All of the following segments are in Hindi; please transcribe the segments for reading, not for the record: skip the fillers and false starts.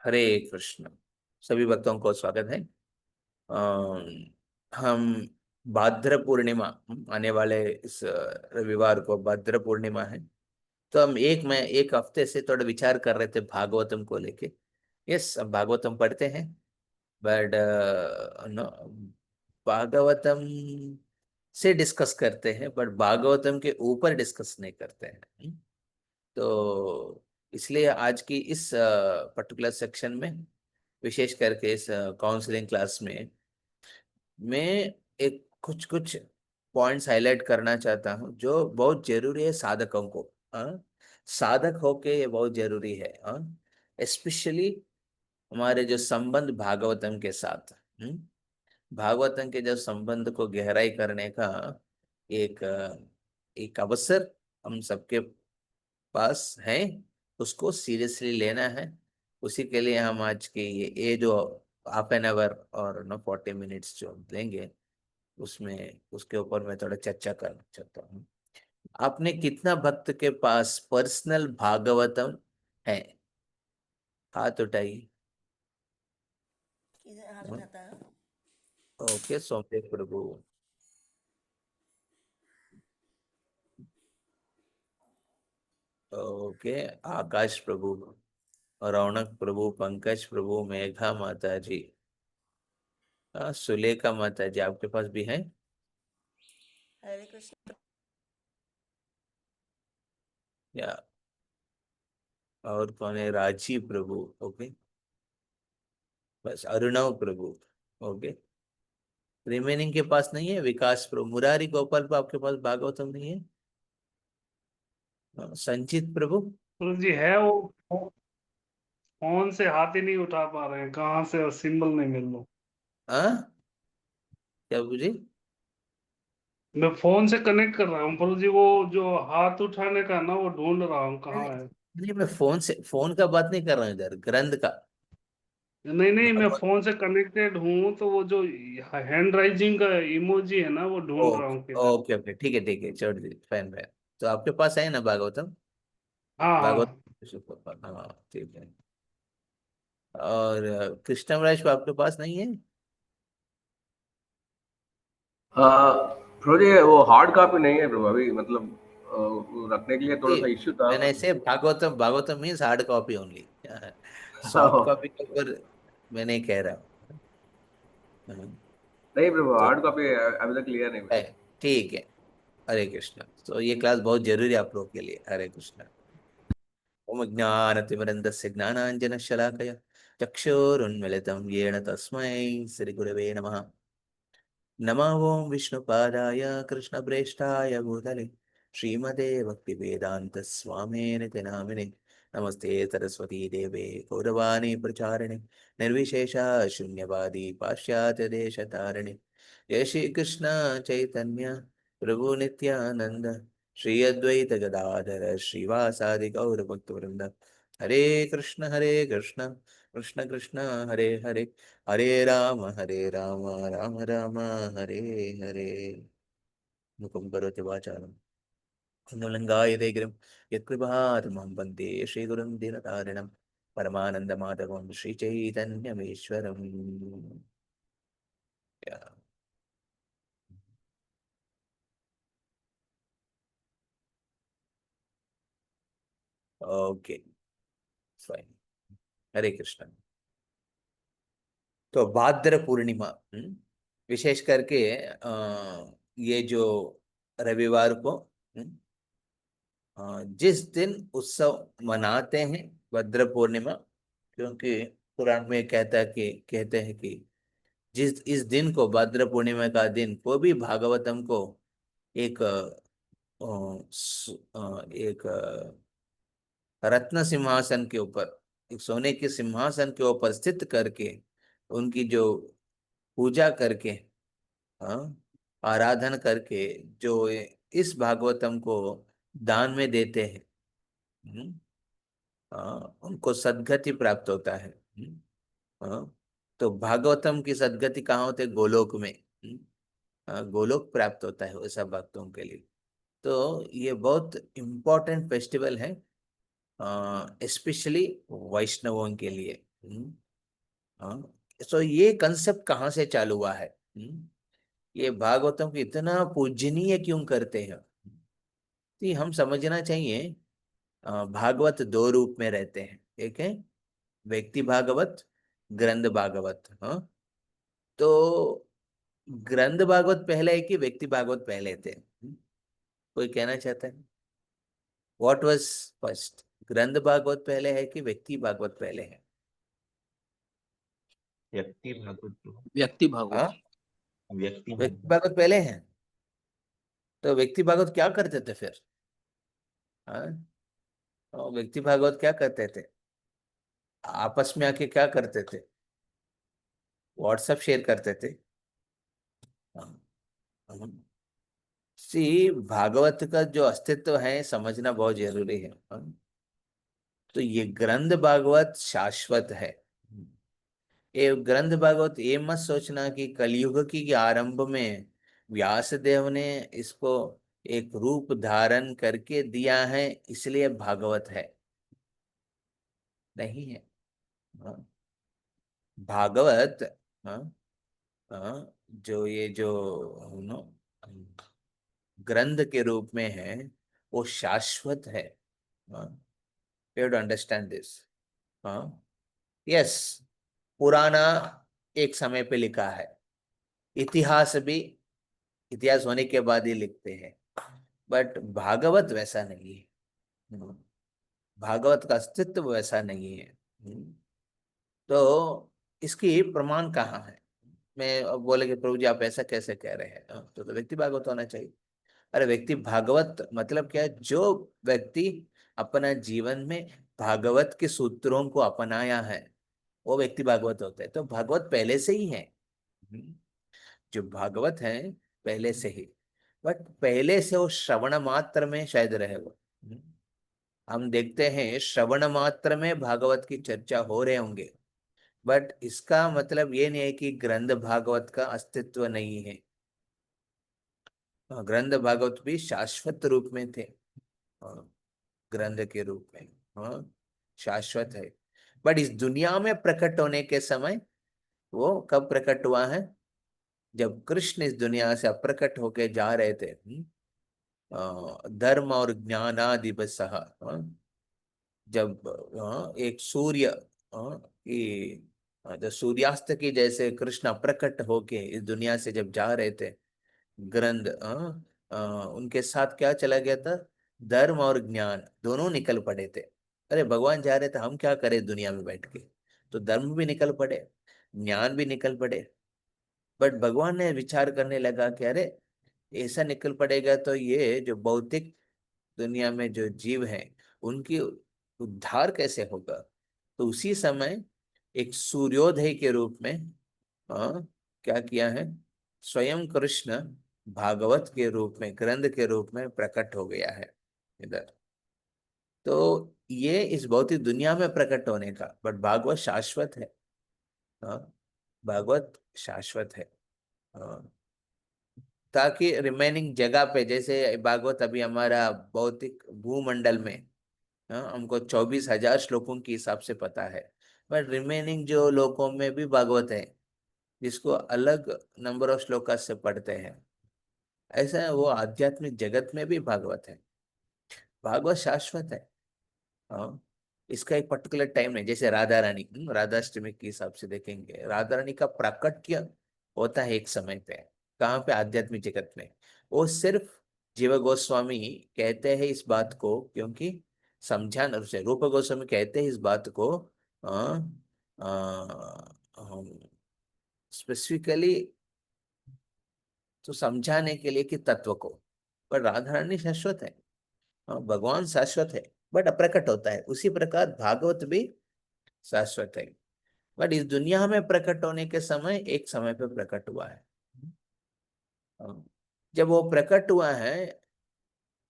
हरे कृष्ण। सभी भक्तों को स्वागत है। हम भाद्र पूर्णिमा आने वाले इस रविवार को भाद्र पूर्णिमा है। तो हम एक हफ्ते से थोड़ा विचार कर रहे थे भागवतम को लेके। यस, अब भागवतम पढ़ते हैं। बट नो, भागवतम से डिस्कस करते हैं बट भागवतम के ऊपर डिस्कस नहीं करते हैं। तो इसलिए आज की इस पर्टिकुलर सेक्शन में, विशेष करके इस काउंसलिंग क्लास में, मैं एक कुछ कुछ पॉइंट्स हाईलाइट करना चाहता हूँ जो बहुत जरूरी है साधकों को। साधक होके ये बहुत जरूरी है। स्पेशली हमारे जो संबंध भागवतम के साथ, भागवतम के जो संबंध को गहराई करने का एक एक अवसर हम सबके पास है, उसको सीरियसली लेना है। उसी के लिए हम आज की ये जो हाफ एन आवर और 40 मिनट्स जो हम लेंगे, उसमें उसके ऊपर मैं थोड़ा चर्चा करना चाहता हूँ। आपने कितना भक्त के पास पर्सनल भागवतम है? हाथ उठाइए। किधर हाथ उठाता है? ओके, सौम्य प्रभु। ओके, आकाश प्रभु, रौनक प्रभु, पंकज प्रभु, मेघा माता जी, सुलेखा माता जी, आपके पास भी है? हरे कृष्ण। या और कौन है? राजीव प्रभु। ओके, बस अरुणव प्रभु। ओके, रिमेनिंग के पास नहीं है। विकास प्रभु, मुरारी गोपाल प्रभु, आपके पास भागवतम नहीं है? संचित प्रभु। गुरु जी है वो। फोन से हाथ ही नहीं उठा पा रहे हैं, कहाँ से सिंबल नहीं मिल रहा। हाँ, क्या बुझी? मैं फोन से कनेक्ट कर रहा हूँ प्रभु जी, वो जो हाथ उठाने का ना वो ढूंढ रहा हूँ कहाँ है। नहीं, मैं फोन का बात नहीं कर रहा हूँ, इधर ग्रंथ का। नहीं नहीं, मैं भागवत। फोन से कनेक्टेड हूँ तो वो जो हैंड राइजिंग का इमोजी है ना वो ढूंढ रहा ओके हूँ किधर। ओके ओके, ठीक है ठीक है, छोड़ दीजिए, फैन फैन। तो आपके पास है ना भागवतम? हाँ भागवत, हाँ। हाँ ठीक है। और कृष्णमराज को आपके पास नहीं है? प्रो जी वो हार्ड कॉपी नहीं है ब्रो अभी, मतलब वो रखने के लिए थोड़ा सा इश्यू था। मैंने ऐसे Bhagavatam, Bhagavatam means hard copy only. Soft copy के ऊपर मैं नहीं कह रहा हूँ। नहीं ब्रो, तो हार्ड कॉपी अभी तक लिया नहीं है, मैंने। ठीक है। हरे कृष्ण। तो ये क्लास बहुत जरूरी है आप लोग के लिए। हरे कृष्ण। ओम ज्ञानतिमिरन्दस्य ज्ञानाञ्जनशलाकया चक्षुरुन्मिलितं येन तस्मै श्रीगुरवे नमः। नमः ओं विष्णुपादाय कृष्णप्रेष्ठाय भूतले श्रीमते भक्तिवेदांत स्वामिनिति नामिने। नमस्ते सरस्वती देवे गौरवाणी प्रचारिणे निर्विशेष शून्यवादी पाश्चात्य देश तारिणे। जय श्री कृष्ण चैतन्य प्रभु नित्यानंद, श्री अद्वैत गदाधर श्रीवासादि गौर भक्तवृंद। हरे कृष्ण कृष्ण कृष्ण हरे हरे, हरे राम राम राम हरे हरे। मुखं करोति वाचालं कुन्दलङ्गायते गिरिं यत्कृपातमहं वन्दे श्रीगुरुं दीनतारिणं परमानन्दमाधवं श्रीचैतन्यमीश्वरम्। Okay, fine. हरे कृष्ण। तो भाद्र पूर्णिमा, विशेष करके ये जो रविवार को, जिस दिन उत्सव मनाते हैं भद्र पूर्णिमा, क्योंकि पुराण में कहता है कि कहते हैं कि जिस इस दिन को, भद्र पूर्णिमा का दिन को भी भागवतम को एक एक रत्न सिंहासन के ऊपर, एक सोने के सिंहासन के ऊपर स्थित करके, उनकी जो पूजा करके, हाँ, आराधन करके, जो इस भागवतम को दान में देते हैं, हम्म, उनको सद्गति प्राप्त होता है। हाँ, तो भागवतम की सद्गति कहाँ होते? गोलोक में। गोलोक प्राप्त होता है वैसा भक्तों के लिए। तो ये बहुत इम्पोर्टेंट फेस्टिवल है, स्पेशली वैष्णवों के लिए। हाँ, तो ये कंसेप्ट कहाँ से चालू हुआ है? ये भागवतम को इतना पूजनीय क्यों करते हैं? तो ये हम समझना चाहिए। भागवत दो रूप में रहते हैं। एक है व्यक्ति भागवत, ग्रंथ भागवत। हाँ, तो ग्रंथ भागवत पहले है कि व्यक्ति भागवत पहले थे? कोई कहना चाहता है? व्हाट वाज फर्स्ट, ग्रंथ भागवत पहले है कि व्यक्ति भागवत पहले है? व्यक्ति भागवत व्यक्ति भागवत। हाँ, व्यक्ति व्यक्ति भागवत भागवत पहले है। तो व्यक्ति भागवत क्या करते थे फिर? हाँ, तो व्यक्ति भागवत क्या करते थे? आपस में आके क्या करते थे? व्हाट्सएप शेयर करते थे। हाँ, सी भागवत का जो अस्तित्व है समझना बहुत जरूरी है। हाँ, तो ये ग्रंथ भागवत शाश्वत है। ये ग्रंथ भागवत ये मत सोचना कि कलयुग की आरंभ में व्यास देव ने इसको एक रूप धारण करके दिया है इसलिए भागवत है, नहीं है। हाँ, भागवत, हाँ, हाँ, जो ये जो नो ग्रंथ के रूप में है वो शाश्वत है। हाँ, यू टू अंडरस्टैंड दिस। हाँ, यस, पुराना एक समय पे लिखा है, इतिहास भी इतिहास होने के बाद ही लिखते हैं, बट भागवत वैसा नहीं है। हम्म, भागवत का अस्तित्व वैसा नहीं है। तो इसकी प्रमाण कहाँ है? मैं अब बोले कि प्रभु जी आप ऐसा कैसे कह रहे हैं? तो व्यक्ति भागवत होना चाहिए। अरे व्यक्ति भागवत मतलब क्या है? जो व्यक्ति अपना जीवन में भागवत के सूत्रों को अपनाया है वो व्यक्ति भागवत होता है। तो भागवत पहले से ही है। हम्म, जो भागवत है पहले से ही, बट पहले से वो श्रवण मात्र में शायद रहे वो। हम देखते हैं श्रवण मात्र में भागवत की चर्चा हो रहे होंगे, बट इसका मतलब ये नहीं है कि ग्रंथ भागवत का अस्तित्व नहीं है। ग्रंथ भागवत भी शाश्वत रूप में थे। हाँ, ग्रंथ के रूप में, हाँ, शाश्वत है। बट इस दुनिया में प्रकट होने के समय वो कब प्रकट हुआ है? जब कृष्ण इस दुनिया से अप्रकट होके जा रहे थे। धर्म और ज्ञानादिवसः, जब एक सूर्य, ये जब सूर्यास्त की जैसे कृष्ण प्रकट होके इस दुनिया से जब जा रहे थे, ग्रंथ उनके साथ क्या चला गया था? धर्म और ज्ञान दोनों निकल पड़े थे। अरे भगवान जा रहे थे, हम क्या करें दुनिया में बैठ के? तो धर्म भी निकल पड़े, ज्ञान भी निकल पड़े। बट भगवान ने विचार करने लगा कि अरे ऐसा निकल पड़ेगा तो ये जो भौतिक दुनिया में जो जीव हैं उनकी उद्धार कैसे होगा? तो उसी समय एक सूर्योदय के रूप में क्या किया है? स्वयं कृष्ण भागवत के रूप में, ग्रंथ के रूप में प्रकट हो गया है इधर। तो ये इस भौतिक दुनिया में प्रकट होने का, बट भागवत शाश्वत है। हाँ, भागवत शाश्वत है। हाँ, ताकि रिमेनिंग जगह पे जैसे भागवत अभी हमारा भौतिक भूमंडल में, हाँ, हमको 24,000 श्लोकों के हिसाब से पता है, बट रिमेनिंग जो लोकों में भी भागवत है जिसको अलग नंबर ऑफ श्लोका से पढ़ते हैं। ऐसा है, वो आध्यात्मिक जगत में भी भागवत है। भागवत शाश्वत है। हाँ, इसका एक पर्टिकुलर टाइम नहीं। जैसे राधा रानी, राधाष्टमी के हिसाब से देखेंगे, राधा रानी का प्राकट्य होता है एक समय पे। कहाँ पे? आध्यात्मिक जगत में। वो सिर्फ जीव गोस्वामी कहते हैं इस बात को, क्योंकि समझाना उसे, रूप गोस्वामी कहते हैं इस बात को स्पेसिफिकली तो समझाने के लिए कि तत्व को। पर राधा रानी शाश्वत है। हाँ, भगवान शाश्वत है बट अप्रकट होता है। उसी प्रकार भागवत भी शाश्वत है, बट इस दुनिया में प्रकट होने के समय एक समय पे प्रकट हुआ है। हाँ, जब वो प्रकट हुआ है,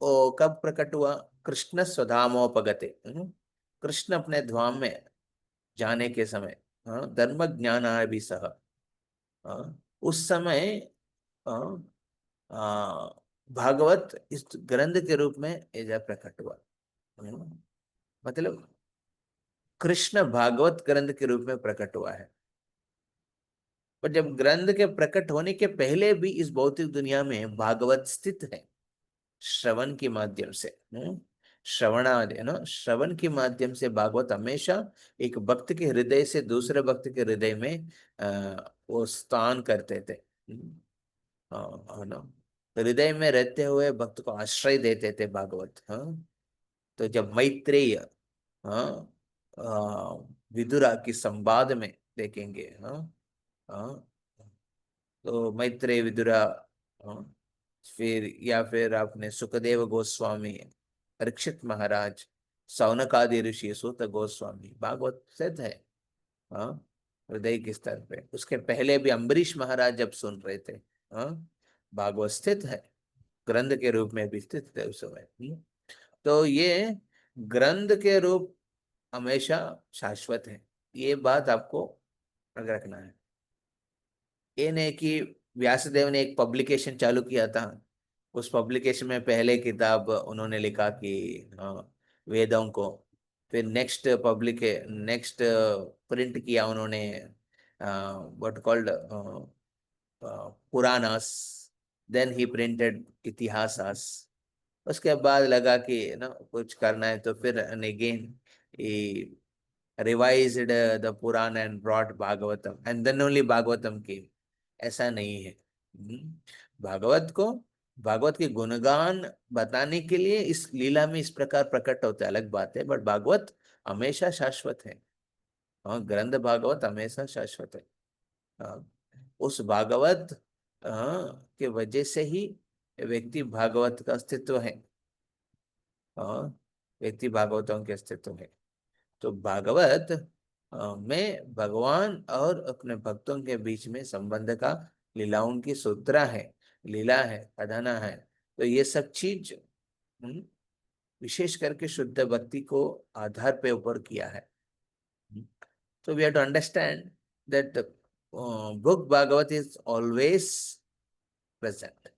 वो कब प्रकट हुआ? कृष्ण स्वधामोपगते, कृष्ण अपने धाम में जाने के समय, हाँ, धर्म ज्ञान भी सह, उस समय हाँ, भागवत इस ग्रंथ के रूप में एजा प्रकट हुआ। मतलब कृष्ण भागवत ग्रंथ के रूप में प्रकट हुआ है। पर जब ग्रंथ के प्रकट होने के पहले भी इस भौतिक दुनिया में भागवत स्थित है, श्रवण के माध्यम से। श्रवणादि है ना, श्रवण के माध्यम से भागवत हमेशा एक भक्त के हृदय से दूसरे भक्त के हृदय में वो स्थान करते थे। है ना, हृदय में रहते हुए भक्त को आश्रय देते थे भागवत। हाँ, तो जब मैत्रेय, हाँ, विदुरा की संवाद में देखेंगे। हाँ, हाँ, तो मैत्रेय विदुरा, हाँ, फिर या फिर आपने सुखदेव गोस्वामी, परीक्षित महाराज, सौनकादि ऋषि, सूत गोस्वामी, भागवत सिद्ध है। हाँ, हृदय के स्तर पे। उसके पहले भी अम्बरीश महाराज जब सुन रहे थे, हाँ, भागवत स्थित है, ग्रंथ के रूप में भी स्थित थे उस समय। तो ये ग्रंथ के रूप हमेशा शाश्वत है, ये बात आपको रखना है। ये नहीं कि व्यासदेव ने एक पब्लिकेशन चालू किया था, उस पब्लिकेशन में पहले किताब उन्होंने लिखा कि वेदों को, फिर नेक्स्ट प्रिंट किया उन्होंने what called Puranas, then he printed Itihasas. उसके बाद लगा कि ना कुछ करना है, तो फिर again revised the Purana and brought Bhagavatam, and then only Bhagavatam came. ऐसा नहीं है। भागवत को, भागवत के गुणगान बताने के लिए इस लीला में इस प्रकार प्रकट होता है, अलग बात है, बट भागवत हमेशा शाश्वत है। हाँ, ग्रंथ भागवत हमेशा शाश्वत है। हाँ, उस भागवत, हाँ, के वजह से ही व्यक्ति भागवत का अस्तित्व है। हाँ, व्यक्ति भागवतों के अस्तित्व है। तो भागवत में भगवान और अपने भक्तों के बीच में संबंध का लीलाओं की सूत्रा है, लीला है, कथना है। तो ये सब चीज विशेष करके शुद्ध भक्ति को आधार पे ऊपर किया है। तो we have to understand that book Bhagavat is always present.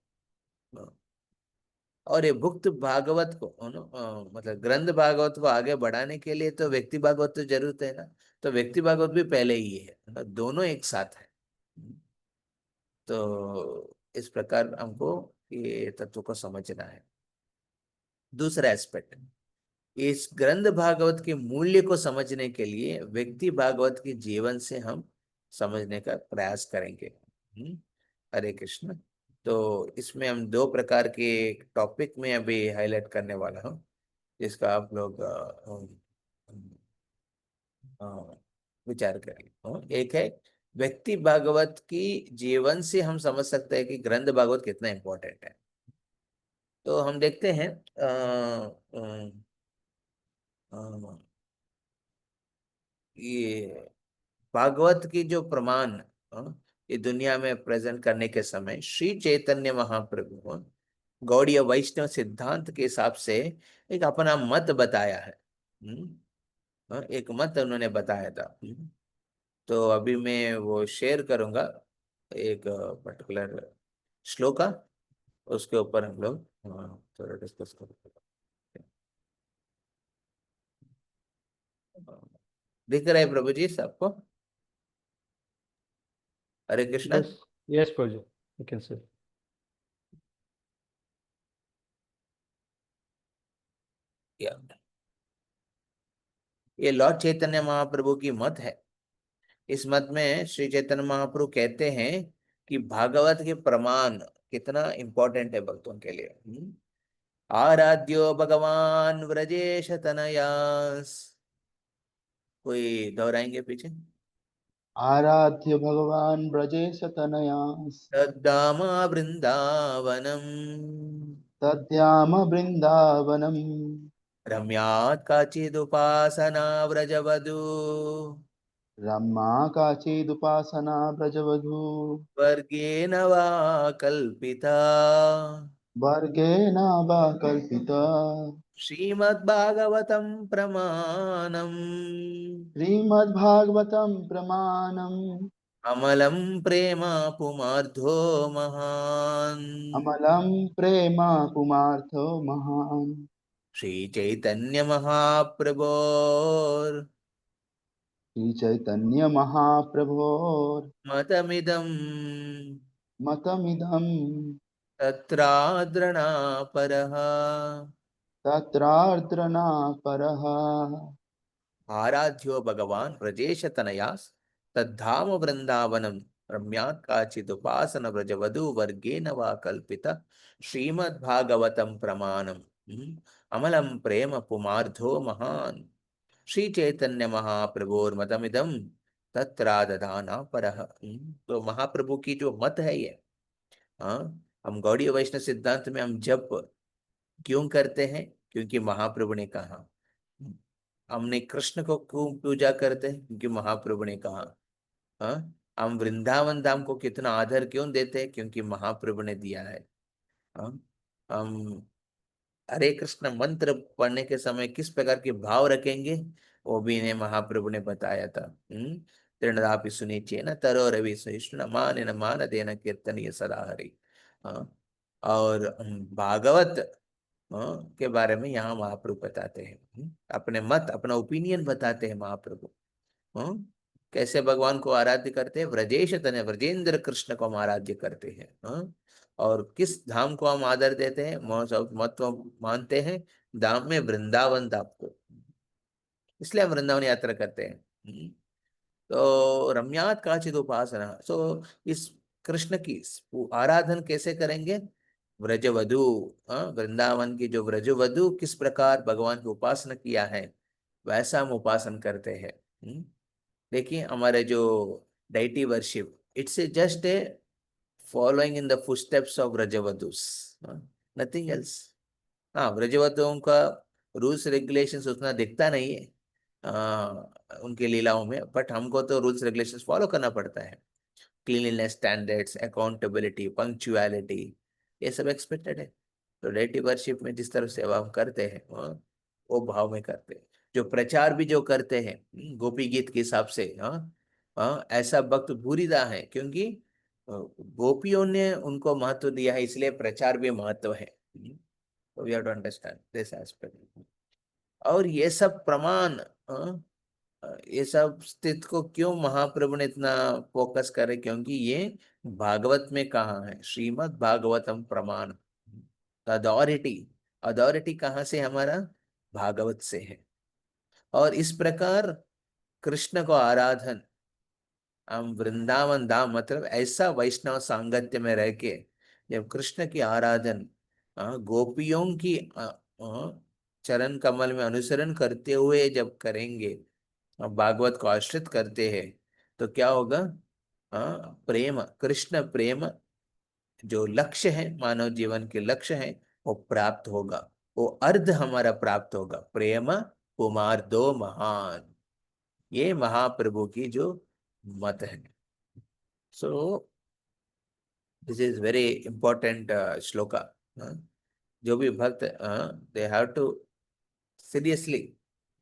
और ये भुक्त भागवत को मतलब ग्रंथ भागवत को आगे बढ़ाने के लिए तो व्यक्ति भागवत तो जरूरत है ना, तो व्यक्ति भागवत भी पहले ही है, मतलब दोनों एक साथ है। तो इस प्रकार हमको ये तत्व को समझना है। दूसरा एस्पेक्ट, इस ग्रंथ भागवत के मूल्य को समझने के लिए व्यक्ति भागवत के जीवन से हम समझने का प्रयास करेंगे। हरे कृष्ण। तो इसमें हम दो प्रकार के टॉपिक में अभी हाईलाइट करने वाला हूँ, जिसका आप लोग विचार करें। एक है व्यक्ति भागवत की जीवन से हम समझ सकते हैं कि ग्रंथ भागवत कितना इंपॉर्टेंट है। तो हम देखते हैं ये भागवत की जो प्रमाण ये दुनिया में प्रेजेंट करने के समय श्री चैतन्य महाप्रभु गौड़ीय वैष्णव सिद्धांत के हिसाब से एक अपना मत बताया है। एक मत उन्होंने बताया था। तो अभी मैं वो शेयर करूंगा, एक पर्टिकुलर श्लोका, उसके ऊपर हम लोग थोड़ा डिस्कस करेंगे। दिख रहा है प्रभु जी सबको? Hare Krishna. Yes, yes, Prabhuji. You can say. ये लॉर्ड चैतन्य महाप्रभु की मत है। इस मत में श्री चैतन्य महाप्रभु कहते हैं कि भागवत के प्रमाण कितना इंपॉर्टेंट है भक्तों के लिए। आराध्यो भगवान व्रजेश तनयास, कोई दोहराएंगे पीछे? आराध्य भगवान ब्रजेश तनयास, तद्धामा वृंदावनम, तद्याम वृंदावनम, रम्यात् काचिदुपासना व्रजवधू, रमा काचिदुपासना ब्रजवधू, वर्गेण वा कल्पिता, वर्गेण वा कल्पिता, श्रीमद्भागवतं प्रमाणम् श्रीमद्भागवतं प्रमाणम् अमलं प्रेम पुमार्धो महान्। अमलं प्रेम पुमार्थो महान्। श्री चैतन्य महाप्रभोर श्री चैतन्य महाप्रभोर मतमिदं मतमिदं तत्राद्रणा परः। तत्रार्द्रना परः। आराध्यो भगवान् व्रजेशतनया तद्धाम वृंदावनम रम्यात् काचिदुपासन व्रजवधू वर्गेण वा कल्पित श्रीमद्भागवतं प्रमाणम। अमलं प्रेम पुमार्धो महान् श्री चैतन्य महाप्रभोर्मतमिदं तत्रादधाना परः। तो महाप्रभु की जो मत है ये, हाँ, हम गौड़ीय वैष्णव सिद्धांत में हम जप क्यों करते हैं? क्योंकि महाप्रभु ने कहा। हमने कृष्ण को क्यों पूजा करते हैं? क्योंकि महाप्रभु ने कहा। हाँ, हम वृंदावन धाम को कितना आदर क्यों देते हैं? क्योंकि महाप्रभु ने दिया है। हाँ, हम हरे कृष्ण मंत्र पढ़ने के समय किस प्रकार के भाव रखेंगे, वो भी इन्हें महाप्रभु ने बताया था। तृणदापि सुनिचे न तरो रवि सहिष्णु मान न मान देन कीर्तनीय सदा हरि। हाँ, और भागवत के बारे में यहाँ महाप्रभु बताते हैं। अपने मत, अपना ओपिनियन बताते हैं महाप्रभु। कैसे भगवान को आराध्य करते हैं? व्रजेश तनय व्रजेंद्र कृष्ण को हम आराध्य करते हैं। और किस धाम को हम आदर देते हैं, महत्व मानते हैं? धाम में वृंदावन धाम को, इसलिए हम वृंदावन यात्रा करते हैं। तो रम्यात काचिद उपासना, सो इस कृष्ण की आराधन कैसे करेंगे? व्रजवधु, वृंदावन की जो व्रजवधु किस प्रकार भगवान की उपासना किया है, वैसा हम उपासन करते हैं। देखिए, हमारे जो deity worship, it's just a following in the footsteps of Vrajavadhus, nothing else. हाँ, व्रजवधुओं का रूल्स रेगुलेशंस उतना दिखता नहीं है उनके लीलाओं में, बट हमको तो रूल्स रेगुलेशंस फॉलो करना पड़ता है। क्लीनलीनेस स्टैंडर्ड्स, अकाउंटेबिलिटी, पंक्चुअलिटी, ये सब एक्सपेक्टेड है। तो डाइटी वर्शिप में जिस तरह सेवा हम करते हैं, वो भाव में करते हैं। जो प्रचार भी जो करते हैं गोपी गीत के हिसाब से, ऐसा भक्त भूरिदा है, क्योंकि गोपियों ने उनको महत्व दिया है, इसलिए प्रचार भी महत्व है। We have to understand this aspect. और ये सब प्रमाण, ये सब स्थित को क्यों महाप्रभु ने इतना फोकस करे? क्योंकि ये भागवत में कहा है, श्रीमद् भागवतम प्रमाण। अथॉरिटी, अथॉरिटी कहाँ से? हमारा भागवत से है। और इस प्रकार कृष्ण को आराधन हम वृंदावन धाम, मतलब ऐसा वैष्णव सांगत्य में रह के जब कृष्ण की आराधन गोपियों की चरण कमल में अनुसरण करते हुए जब करेंगे, भागवत को आश्रित करते हैं, तो क्या होगा? प्रेम, कृष्ण प्रेम जो लक्ष्य है, मानव जीवन के लक्ष्य है, वो प्राप्त होगा। वो अर्ध हमारा प्राप्त होगा। प्रेम पुमार्दो महान, ये महाप्रभु की जो मत है। So this is very important shloka. जो भी भक्त, they have to seriously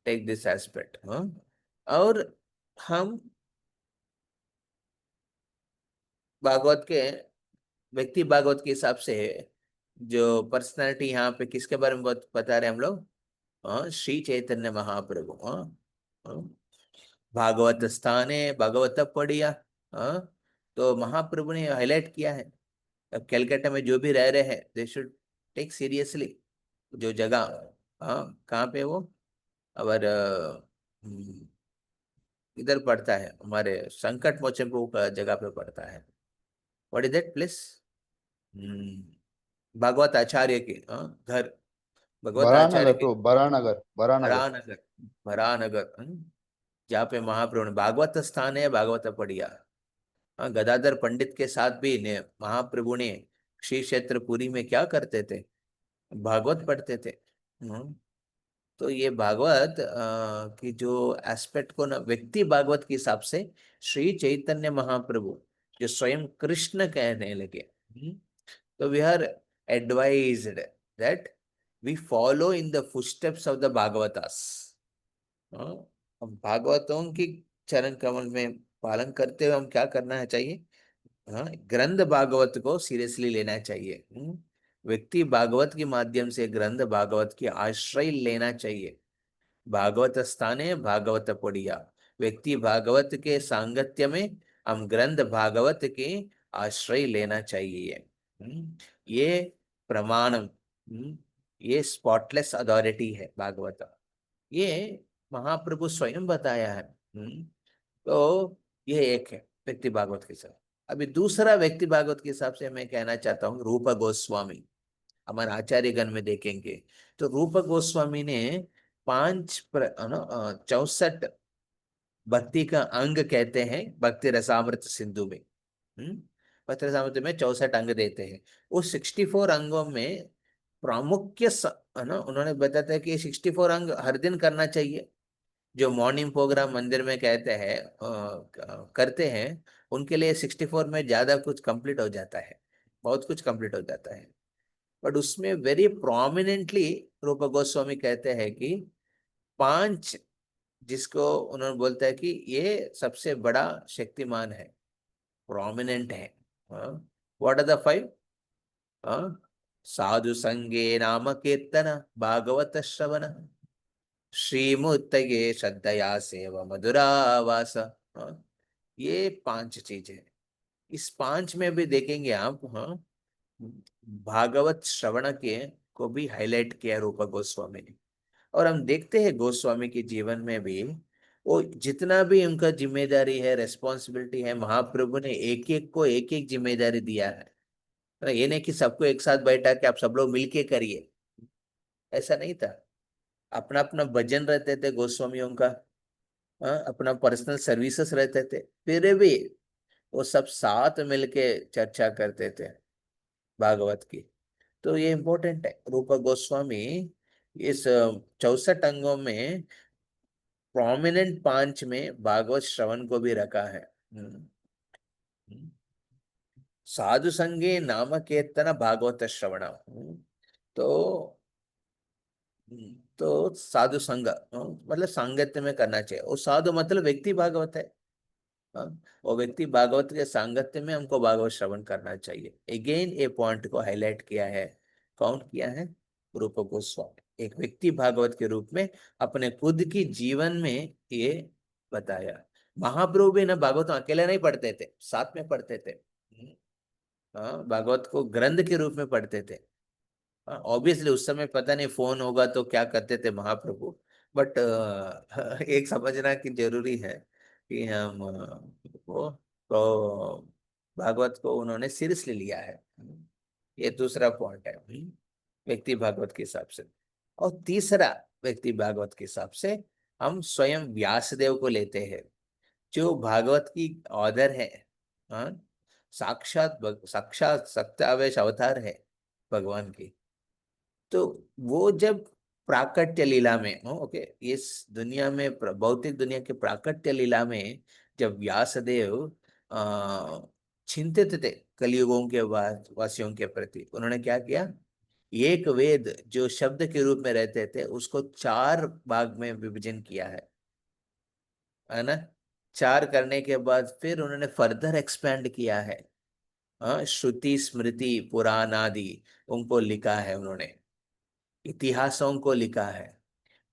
take this aspect. और हम भागवत के व्यक्ति भागवत के हिसाब से जो पर्सनालिटी यहाँ पे किसके बारे में बता रहे हैं हम लोग? श्री चैतन्य महाप्रभु। भागवत स्थाने भागवत पढ़िया। तो महाप्रभु ने हाईलाइट किया है, अब कलकत्ता में जो भी रह रहे हैं, दे शुड टेक सीरियसली जो जगह, कहाँ पे वो, और इधर पड़ता है, हमारे संकट मोचन प्रभु का जगह पे पड़ता है। What is that place? Bhagavat Acharya के घर, भगवत आचार्य बरानगर के तो, बरानगर, बरानगर। भरानगर, भरानगर, जहाँ पे महाप्रभु ने भागवत स्थान है, भागवत पढ़िया। गदाधर पंडित के साथ भी महाप्रभु ने श्री क्षेत्र पुरी में क्या करते थे? भागवत पढ़ते थे। तो ये भागवत की जो एस्पेक्ट को ना, व्यक्ति भागवत के हिसाब से श्री चैतन्य महाप्रभु जो स्वयं कृष्ण कहने लगे, तो we are advised that we follow in the footsteps of the Bhagavatas. भागवतों की चरण कमल में पालन करते हुए हम क्या करना चाहिए? ग्रंथ भागवत को सीरियसली लेना चाहिए। व्यक्ति भागवत के माध्यम से ग्रंथ भागवत की आश्रय लेना चाहिए। भागवत स्थाने भागवत पढ़िया, व्यक्ति भागवत के सांगत्य में हम ग्रंथ भागवत के आश्रय लेना चाहिए। ये प्रमाणम, ये स्पॉटलेस अथॉरिटी है भागवत, ये महाप्रभु स्वयं बताया है। तो ये एक है व्यक्ति भागवत के साथ। अभी दूसरा व्यक्ति भागवत के हिसाब से मैं कहना चाहता हूँ रूप गोस्वामी। हमारे आचार्यगण में देखेंगे तो रूप गोस्वामी ने 64 भक्ति का अंग कहते हैं भक्ति रसामृत सिंधु में। भक्ति रसामृत में 64 अंग देते हैं। उस 64 अंगों में प्रामुख्य उन्होंने बताया कि 64 अंग हर दिन करना चाहिए। जो मॉर्निंग प्रोग्राम मंदिर में कहते हैं करते हैं, उनके लिए 64 में ज्यादा कुछ कंप्लीट हो जाता है, बहुत कुछ कंप्लीट हो जाता है। बट उसमें वेरी प्रोमिनेंटली रूप गोस्वामी कहते हैं कि 5, जिसको उन्होंने बोलता है कि ये सबसे बड़ा शक्तिमान है, प्रोमिनेंट है। What are the 5? साधु संगे नाम कीर्तन भागवत श्रवण श्रीमुत्तये श्रद्धया सेवा मधुरावास। ये 5 चीजें, इस 5 में भी देखेंगे आप भागवत श्रवण के को भी हाईलाइट किया रूप गोस्वामी ने। और हम देखते हैं गोस्वामी के जीवन में भी वो जितना भी उनका जिम्मेदारी है, रेस्पॉन्सिबिलिटी है, महाप्रभु ने एक एक को एक एक जिम्मेदारी दिया है। ये नहीं कि सबको एक साथ बैठा के आप सब लोग मिलके करिए, ऐसा नहीं था। अपना अपना भजन रहते थे गोस्वामियों का, अपना पर्सनल सर्विसेज रहते थे, फिर भी वो सब साथ मिलके चर्चा करते थे भागवत की। तो ये इम्पोर्टेंट है। रूप गोस्वामी इस 64 अंगों में प्रोमिनेंट 5 में भागवत श्रवण को भी रखा है। साधु संगे नाम कीर्तन भागवत श्रवण। तो साधु संग मतलब सांगत्य में करना चाहिए। वो साधु मतलब व्यक्ति भागवत है, वो व्यक्ति भागवत के सांगत्य में हमको भागवत श्रवण करना चाहिए। अगेन ये पॉइंट को हाईलाइट किया है, कौन किया है? रूप गोस्वामी। एक व्यक्ति भागवत के रूप में अपने खुद की जीवन में ये बताया। महाप्रभु भी ना भागवत अकेले नहीं पढ़ते थे, साथ में पढ़ते थे। भागवत को ग्रंथ के रूप में पढ़ते थे। ऑब्वियसली उस समय पता नहीं फोन होगा तो क्या करते थे महाप्रभु, बट एक समझना कि जरूरी है कि हम वो तो भागवत को उन्होंने सीरियसली लिया है। ये दूसरा पॉइंट है व्यक्ति भागवत के हिसाब से। और तीसरा व्यक्ति भागवत के हिसाब से हम स्वयं व्यासदेव को लेते हैं, जो भागवत की ऑथर है। साक्षात सत्यावेश अवतार है भगवान की। तो वो जब प्राकट्य लीला में ओके, इस दुनिया में भौतिक दुनिया के प्राकट्य लीला में जब व्यासदेव चिंतित थे कलियुगों के वासियों के प्रति, उन्होंने क्या किया? एक वेद जो शब्द के रूप में रहते थे उसको 4 भाग में विभाजन किया है ना। 4 करने के बाद फिर उन्होंने फर्दर एक्सपेंड किया है। श्रुति स्मृति पुराण आदि उनको लिखा है, उन्होंने इतिहासों को लिखा है।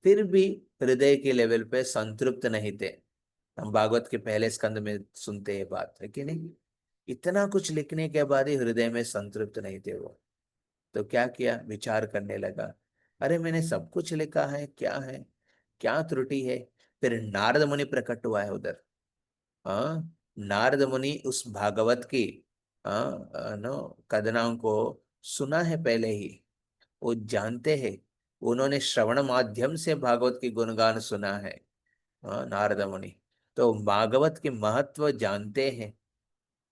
फिर भी हृदय के लेवल पे संतृप्त नहीं थे। हम भागवत के पहले स्कंद में सुनते हैं बात, है कि नहीं? इतना कुछ लिखने के बाद ही हृदय में संतृप्त नहीं थे वो। तो क्या किया? विचार करने लगा, अरे मैंने सब कुछ लिखा है, क्या त्रुटि है? फिर नारद मुनि प्रकट हुआ है उधर। नारद मुनि उस भागवत की कथनाओं को सुना है पहले ही, वो जानते हैं, उन्होंने श्रवण माध्यम से भागवत की गुणगान सुना है नारद मुनि। तो भागवत के महत्व जानते हैं।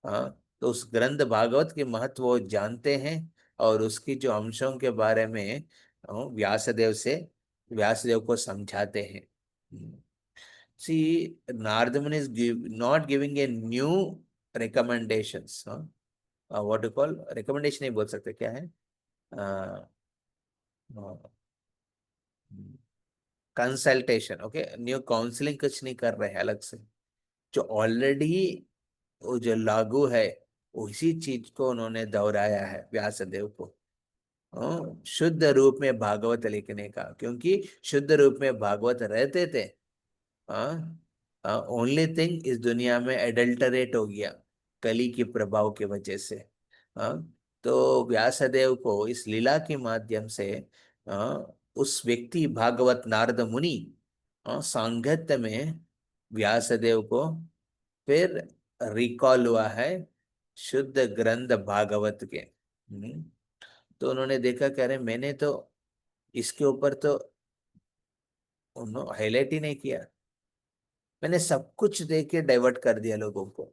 तो उस ग्रंथ भागवत के महत्व वो जानते हैं और उसकी जो अंशों के बारे में व्यासदेव को समझाते हैं। See, Narad Muni is not giving a new recommendations. What you call recommendation नहीं बोल सकते, क्या है? कंसल्टेशन, ओके, न्यू काउंसलिंग कुछ नहीं कर रहे हैं अलग से। जो ऑलरेडी वो जो लागू है उसी चीज को उन्होंने दोहराया है व्यासदेव को शुद्ध रूप में भागवत लिखने का, क्योंकि शुद्ध रूप में भागवत रहते थे। ओनली थिंग इस दुनिया में एडल्टरेट हो गया कली के प्रभाव की वजह से। हाँ, तो व्यासदेव को इस लीला के माध्यम से उस व्यक्ति भागवत नारद मुनि सांगत्य में व्यासदेव को फिर रिकॉल हुआ है शुद्ध ग्रंथ भागवत के। तो उन्होंने देखा, कह रहे मैंने तो इसके ऊपर तो उन्होंने हाईलाइट ही नहीं किया, मैंने सब कुछ दे के डाइवर्ट कर दिया लोगों को।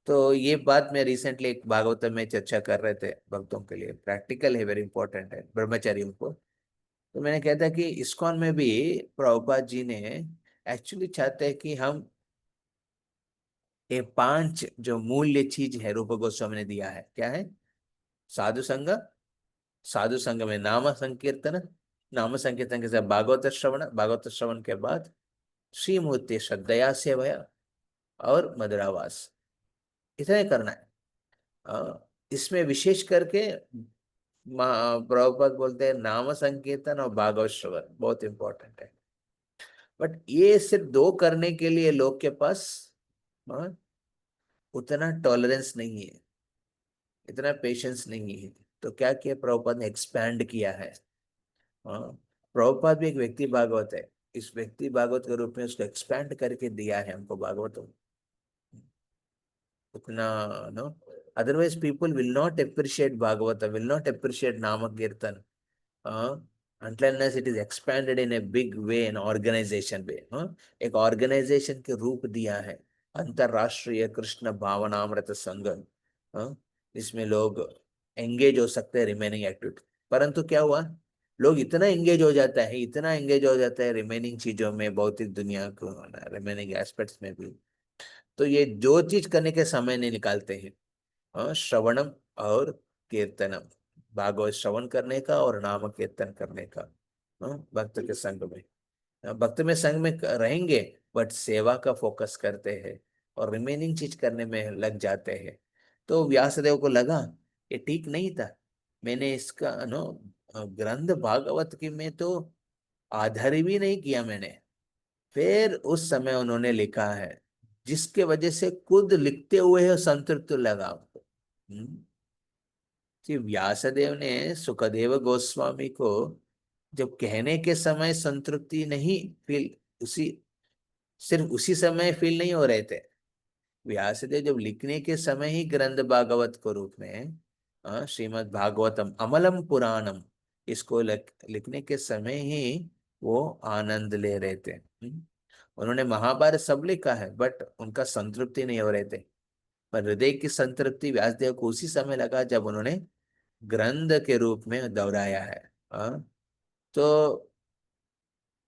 तो ये बात मैं रिसेंटली एक भागवतम में चर्चा कर रहे थे, भक्तों के लिए प्रैक्टिकल है, वेरी इंपॉर्टेंट है ब्रह्मचारियों को। तो मैंने कहा था कि इस्कॉन में भी प्रभुपाद जी ने एक्चुअली चाहते हैं कि हम ये 5 जो मूल्य चीज है रूप गोस्वामी ने दिया है, क्या है? साधु संग, साधु संग में नाम संकीर्तन, नाम संकीर्तन के साथ भागवत श्रवण, भागवत श्रवण के बाद श्रीमूर्ति श्रद्धया सेवया और मधुरावास, इतना ही करना है। इसमें विशेष करके प्रभुपाद बोलते हैं नाम संकीर्तन और भागवत श्रवण बहुत इंपॉर्टेंट है। बट ये सिर्फ 2 करने के लिए लोग के पास उतना टॉलरेंस नहीं है, इतना पेशेंस नहीं है। तो क्या किया प्रभुपाद ने? एक्सपैंड किया है। प्रभुपाद भी एक व्यक्ति भागवत है, इस व्यक्ति भागवत के रूप में उसको एक्सपैंड करके दिया है हमको भागवत उतना, no, otherwise people will not appreciate Bhagavata, will not appreciate Nama Kirtan until unless it is expanded in a big way, an organization way। एक ऑर्गेनाइजेशन के रूप दिया है अंतरराष्ट्रीय कृष्ण भावनामृत संघ। इसमें लोग एंगेज हो सकते हैं रिमेनिंग एक्टिविटी। परंतु क्या हुआ, लोग इतना एंगेज हो जाता है, इतना एंगेज हो जाता है रिमेनिंग चीजों में, भौतिक दुनिया को, रिमेनिंग एस्पेक्ट्स में भी, तो ये जो चीज करने के समय नहीं निकालते हैं। श्रवणम और कीर्तनम, भागवत श्रवण करने का और नाम कीर्तन करने का भक्त के संग में। भक्त में संग में रहेंगे बट सेवा का फोकस करते हैं और रिमेनिंग चीज करने में लग जाते हैं। तो व्यासदेव को लगा ये ठीक नहीं था, मैंने इसका ग्रंथ भागवत की में तो आधार भी नहीं किया मैंने। फिर उस समय उन्होंने लिखा है जिसके वजह से खुद लिखते हुए संतृप्त लगा उनको। कि व्यासदेव ने सुखदेव गोस्वामी को जब कहने के समय संतृप्ति नहीं फील, उसी सिर्फ उसी समय फील नहीं हो रहे थे, व्यासदेव जब लिखने के समय ही ग्रंथ भागवत को रूप में श्रीमद् भागवतम अमलम पुराणम इसको लिखने के समय ही वो आनंद ले रहे थे। उन्होंने महाभारत सब लिखा है बट उनका संतृप्ति नहीं हो रहे थे, पर हृदय की संतृप्ति व्यासदेव को उसी समय लगा जब उन्होंने ग्रंथ के रूप में दोहराया है। तो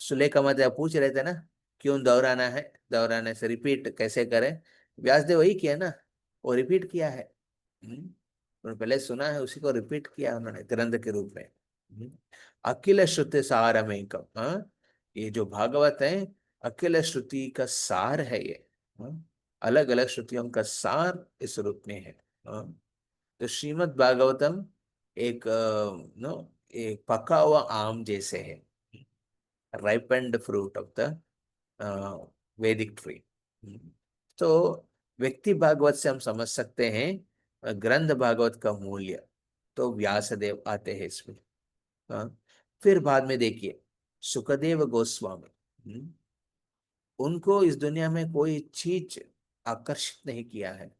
सुलेखा मत पूछ रहे थे ना क्यों दोहराना है, दोहराने से रिपीट कैसे करें? व्यासदेव वही किया ना, वो रिपीट किया है। उन्होंने पहले सुना है उसी को रिपीट किया उन्होंने ग्रंथ के रूप में। अखिल श्रुति सारमेकम, ये जो भागवत है अखिल श्रुति का सार है ये। अलग अलग श्रुतियों का सार इस रूप में है। तो श्रीमद् भागवतम एक एक पका हुआ आम जैसे है, ripened fruit of the वैदिक ट्री। तो व्यक्ति भागवत से हम समझ सकते हैं ग्रंथ भागवत का मूल्य। तो व्यासदेव आते हैं इसमें। फिर बाद में देखिए सुखदेव गोस्वामी, उनको इस दुनिया में कोई चीज आकर्षित नहीं किया है।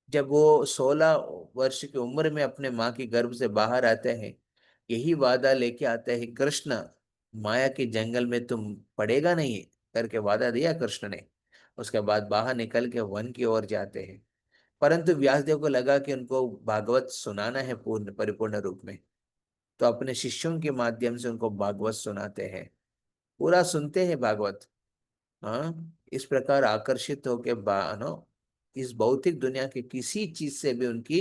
जब वो 16 वर्ष की उम्र में अपने माँ की गर्भ से बाहर आते हैं, यही वादा लेके आते हैं कृष्ण माया के जंगल में तुम पड़ेगा नहीं करके वादा दिया कृष्ण ने। उसके बाद बाहर निकल के वन की ओर जाते हैं। परंतु व्यासदेव को लगा कि उनको भागवत सुनाना है पूर्ण परिपूर्ण रूप में, तो अपने शिष्यों के माध्यम से उनको भागवत सुनाते हैं, पूरा सुनते हैं भागवत। इस प्रकार आकर्षित होके इस भौतिक दुनिया की किसी चीज से भी उनकी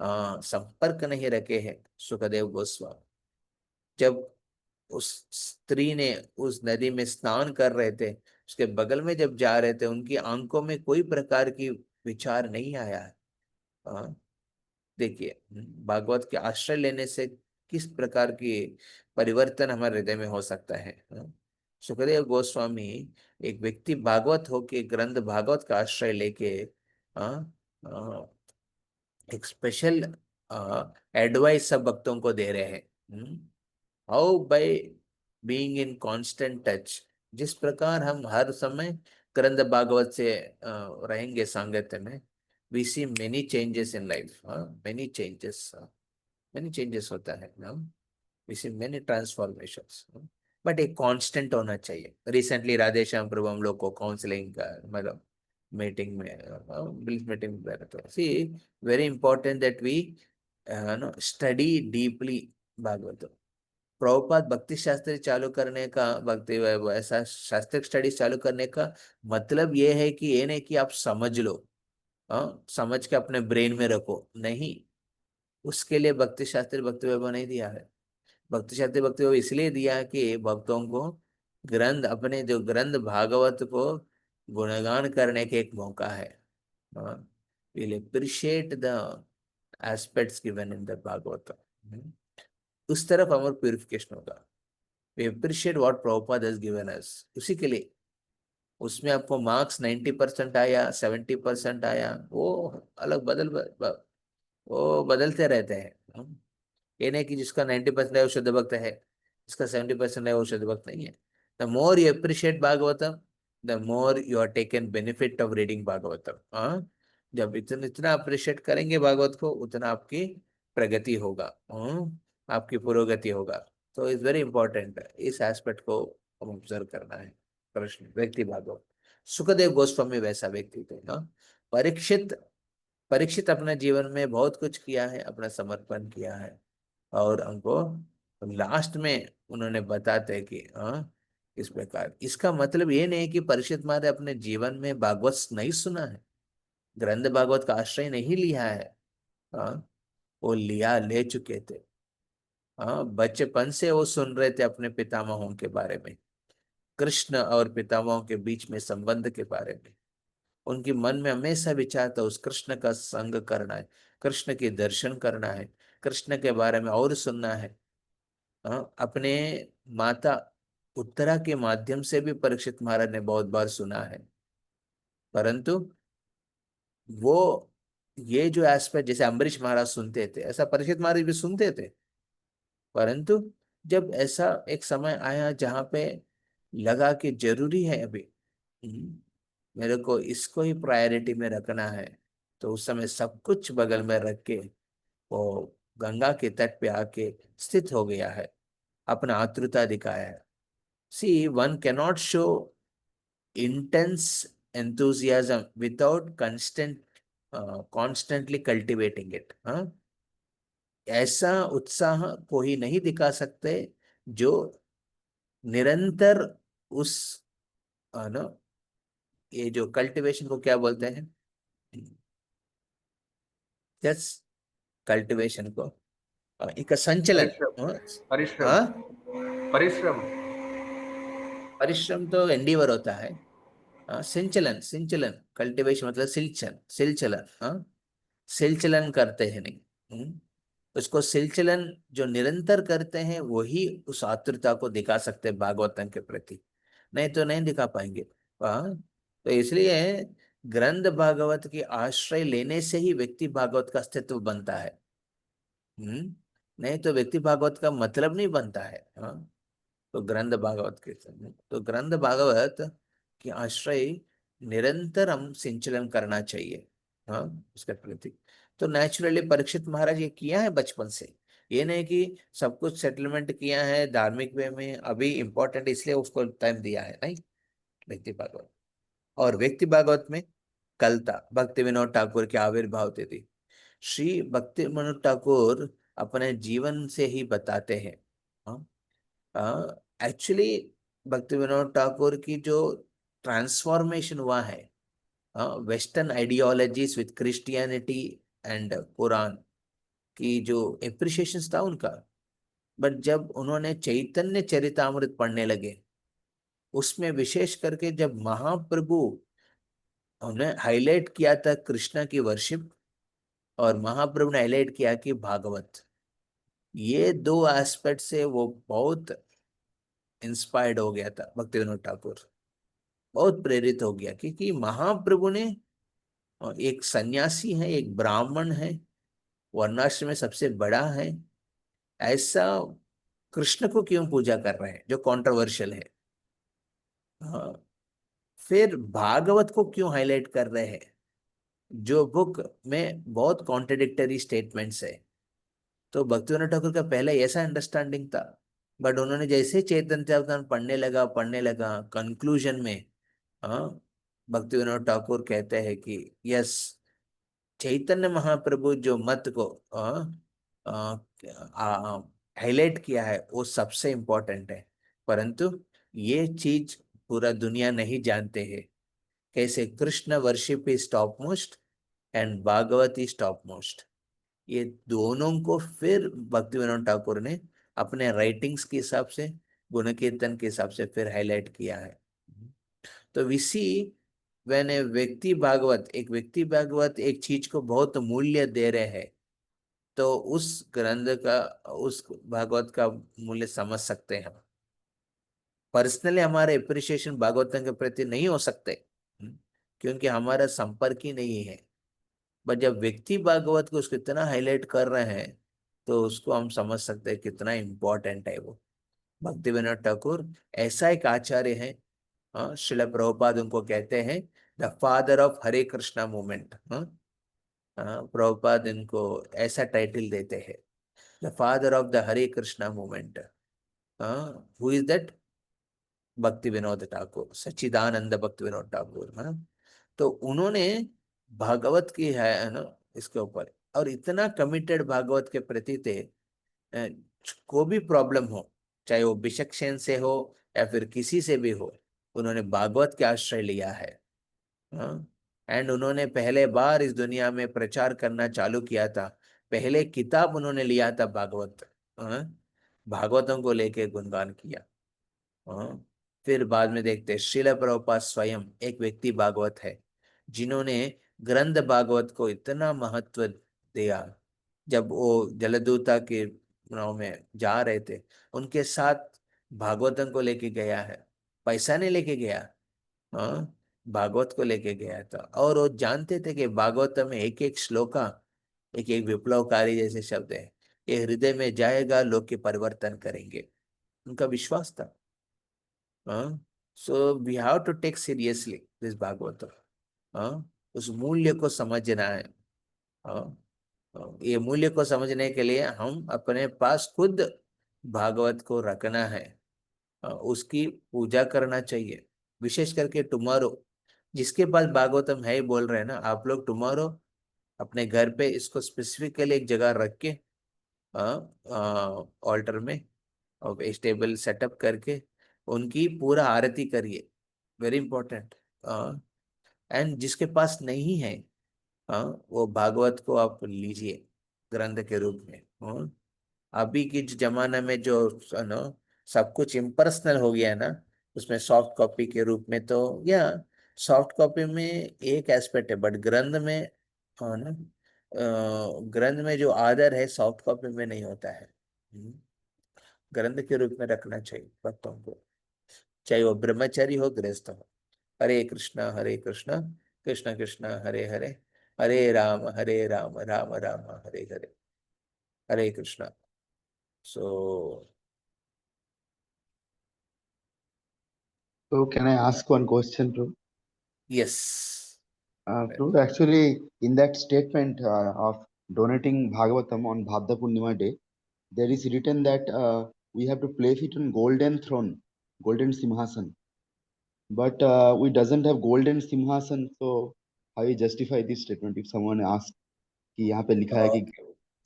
संपर्क नहीं रखे हैं सुखदेव गोस्वामी। जब उस स्त्री ने उस नदी में स्नान कर रहे थे, उसके बगल में जब जा रहे थे, उनकी आंखों में कोई प्रकार की विचार नहीं आया है। देखिए भागवत के आश्रय लेने से किस प्रकार की परिवर्तन हमारे हृदय में हो सकता है। सुखदेव गोस्वामी एक व्यक्ति भागवत होके ग्रंथ भागवत का आश्रय लेके एक स्पेशल एडवाइस सब भक्तों को दे रहे हैं। How by being in constant touch, जिस प्रकार हम हर समय ग्रंथ भागवत से रहेंगे सांगत्य में, we see many changes in life, many changes होता है ना, we see many transformations, but एक कांस्टेंट होना चाहिए। रिसेंटली राधे श्याम प्रभु हम लोग को काउंसलिंग का मतलब मीटिंग में मीटिंग में तो see very important that we know study deeply Bhagavat. Prabhupada Bhakti Shastri चालू करने का, भक्ति ऐसा शास्त्रिक स्टडीज चालू करने का मतलब ये है कि ये नहीं कि आप समझ लो, समझ के अपने ब्रेन में रखो, नहीं। उसके लिए भक्ति शास्त्री भक्ति वैभव नहीं दिया है। भक्ति शास्त्री भक्ति वैभव इसलिए दिया है कि भक्तों को ग्रंथ, अपने जो ग्रंथ भागवत को गुणगान करने के एक मौका है। Will appreciate the aspects given in the Bhagavat, उस तरफ हमारा प्यूरिफिकेशन होगा। We appreciate what Prabhupada has given us, उसी के लिए। उसमें आपको मार्क्स 90% आया, 70% आया, वो अलग वो बदलते रहते हैं। ये नहीं कि जिसका 90% है वो शुद्ध भक्त है, जिसका 70% है वो शुद्ध भक्त नहीं है। The more you appreciate Bhagavatam, the more you are taken benefit of reading Bhagavatam. जब इतना अप्रिशिएट करेंगे भागवत को, उतना आपकी प्रगति होगा, आपकी पुरोगति होगा। तो इट्स वेरी इंपॉर्टेंट, इस एस्पेक्ट को ऑब्जर्व करना है। कृष्ण व्यक्ति भागवत, सुखदेव गोस्वामी वैसा व्यक्ति थे। परीक्षित अपने जीवन में बहुत कुछ किया है, अपना समर्पण किया है, और हमको लास्ट में उन्होंने बताते कि इस प्रकार। इसका मतलब ये नहीं कि परीक्षित महाराज अपने जीवन में भागवत नहीं सुना है, ग्रंथ भागवत का आश्रय नहीं लिया है, वो ले चुके थे। बचपन से वो सुन रहे थे अपने पितामहों के बारे में, कृष्ण और पितामहों के बीच में संबंध के बारे में। उनके मन में हमेशा विचार था उस कृष्ण का संग करना है, कृष्ण के दर्शन करना है, कृष्ण के बारे में और सुनना है। अपने माता उत्तरा के माध्यम से भी परीक्षित महाराज ने बहुत बार सुना है, परंतु वो ये जो एस्पेक्ट, जैसे अम्बरीश महाराज सुनते थे, ऐसा परीक्षित महाराज भी सुनते थे। परंतु जब ऐसा एक समय आया जहाँ पे लगा कि जरूरी है अभी मेरे को इसको ही प्रायोरिटी में रखना है, तो उस समय सब कुछ बगल में रख के वो गंगा के तट पे आके स्थित हो गया है, अपना आतुरता दिखाया है। See one cannot show intense enthusiasm without constantly cultivating it। ऐसा उत्साह कोई नहीं दिखा सकते जो निरंतर उस ना, ये जो कल्टीवेशन को क्या बोलते हैं, जस्ट कल्टीवेशन को एक संचलन। परिश्रम परिश्रम परिश्रम तो एंडीवर होता है, सिंचलन, सिंचलन कल्टीवेशन मतलब सिलचलन, सिलचलन करते हैं नहीं। उसको सिलचलन जो निरंतर करते हैं वही उस आतुरता को दिखा सकते हैं भागवतम के प्रति, नहीं तो नहीं दिखा पाएंगे। तो इसलिए ग्रंथ भागवत की आश्रय लेने से ही व्यक्ति भागवत का अस्तित्व बनता है। नहीं तो व्यक्ति भागवत का मतलब नहीं बनता है। तो ग्रंथ भागवत के तो ग्रंथ भागवत की आश्रय निरंतर हम सिंचलन करना चाहिए उसके प्रति। तो नेचुरली परीक्षित महाराज ये किया है बचपन से, ये नहीं कि सब कुछ सेटलमेंट किया है धार्मिक वे में, अभी इम्पोर्टेंट इसलिए उसको टाइम दिया है, नहीं। व्यक्ति भागवत और व्यक्ति भागवत में कलता भक्ति विनोद ठाकुर के आविर्भाव तिथि, श्री भक्ति विनोद ठाकुर अपने जीवन से ही बताते हैं। एक्चुअली भक्ति विनोद ठाकुर की जो ट्रांसफॉर्मेशन हुआ है western ideologies with Christianity and Quran की जो एप्रिशिएशन था उनका, बट जब उन्होंने चैतन्य चरितामृत पढ़ने लगे, उसमें विशेष करके जब महाप्रभु उन्हें हाईलाइट किया था कृष्ण की वर्शिप, और महाप्रभु ने हाईलाइट किया कि भागवत, ये दो एस्पेक्ट से वो बहुत इंस्पायर्ड हो गया था भक्ति विनोद ठाकुर। बहुत प्रेरित हो गया, क्योंकि महाप्रभु ने एक सन्यासी है, एक ब्राह्मण है, वर्णाश्रम में सबसे बड़ा है, ऐसा कृष्ण को क्यों पूजा कर रहे हैं जो कंट्रोवर्शियल है। हाँ, फिर भागवत को क्यों हाईलाइट कर रहे हैं जो बुक में बहुत कॉन्ट्रडिक्टरी स्टेटमेंट्स है। तो भक्तिविनोद ठाकुर का पहले ऐसा अंडरस्टैंडिंग था, बट उन्होंने जैसे चैतन्य चरितामृत पढ़ने लगा कंक्लूजन में, हाँ, भक्तिविनोद ठाकुर कहते हैं कि यस, चैतन्य महाप्रभु जो मत को हाईलाइट किया है वो सबसे इम्पोर्टेंट है, परंतु ये चीज पूरा दुनिया नहीं जानते हैं, कैसे Krishna worship is top most and Bhagavat is top most. ये दोनों को फिर भक्तिविनोद ठाकुर ने अपने राइटिंग्स के हिसाब से, गुण कीर्तन के हिसाब से फिर हाईलाइट किया है। तो वी सी व्हेन ए व्यक्ति भागवत, एक व्यक्ति भागवत एक चीज को बहुत मूल्य दे रहे हैं, तो उस ग्रंथ का, उस भागवत का मूल्य समझ सकते हैं हम। पर्सनली हमारे अप्रिसिएशन भागवतम के प्रति नहीं हो सकते, क्योंकि हमारा संपर्क ही नहीं है, बट जब व्यक्ति भागवत को उसको इतना हाईलाइट कर रहे हैं तो उसको हम समझ सकते हैं कितना इम्पोर्टेंट है वो। भक्तिविनोद ठाकुर ऐसा एक आचार्य है, हाँ, श्रील प्रभुपाद उनको कहते हैं the father of Hare Krishna movement. Prabhupada इनको ऐसा टाइटल देते हैं, the father of the Hare Krishna movement. Who is that? भक्ति विनोद ठाकुर, सच्चिदानंद भक्ति विनोद ठाकुर। हाँ, तो उन्होंने भागवत की है ना इसके ऊपर, और इतना कमिटेड भागवत के प्रति थे, को भी प्रॉब्लम हो, चाहे वो विचक्षण से हो या फिर किसी से भी हो, उन्होंने भागवत के आश्रय लिया है। एंड उन्होंने पहले बार इस दुनिया में प्रचार करना चालू किया था, पहले किताब उन्होंने लिया था भागवत, भागवतों को लेके गुणगान किया। फिर बाद में देखते श्रील प्रभुपाद स्वयं एक व्यक्ति भागवत है जिन्होंने ग्रंथ भागवत को इतना महत्व दिया। जब वो जलदूता के नाव में जा रहे थे, उनके साथ भागवतम को लेके गया है, पैसा नहीं लेके गया, हाँ, भागवत को लेके गया था। और वो जानते थे कि भागवतम में एक एक श्लोका एक एक विप्लवकारी जैसे शब्द है, ये हृदय में जाएगा, लोग के परिवर्तन करेंगे, उनका विश्वास था। So we have to take seriously this Bhagavat. उस मूल्य को समझना है। ये मूल्य को समझने के लिए हम अपने पास खुद भागवत को रखना है, उसकी पूजा करना चाहिए। विशेष करके टुमारो, जिसके पास भागवतम है ही बोल रहे हैं ना, आप लोग टुमारो अपने घर पे इसको स्पेसिफिकली एक जगह रख के ऑल्टर में और वेजिटेबल सेटअप करके उनकी पूरा आरती करिए, वेरी इंपॉर्टेंट। एंड जिसके पास नहीं है, वो भागवत को आप लीजिए ग्रंथ के रूप में। अभी की जमाना में जो नो सब कुछ इम्पर्सनल हो गया ना, उसमें सॉफ्ट कॉपी के रूप में, तो या सॉफ्ट कॉपी में एक एस्पेक्ट है, बट ग्रंथ में, ना, ग्रंथ में जो आदर है सॉफ्ट कॉपी में नहीं होता है। ग्रंथ के रूप में रखना चाहिए भक्तों को, चाहे वो ब्रह्मचारी हो गृहस्थ हो। हरे कृष्णा कृष्ण कृष्ण हरे हरे, हरे राम राम राम हरे हरे, हरे Krishna. So can I ask one question, Prabhu? yes, Prabhu, actually, in that statement of donating Bhagavatam on Bhadra Purnima day, there is written that we have to place it on golden throne, golden simhasan. But we doesn't have golden simhasan, so how you justify this statement if someone asks कि यहाँ पे लिखा है कि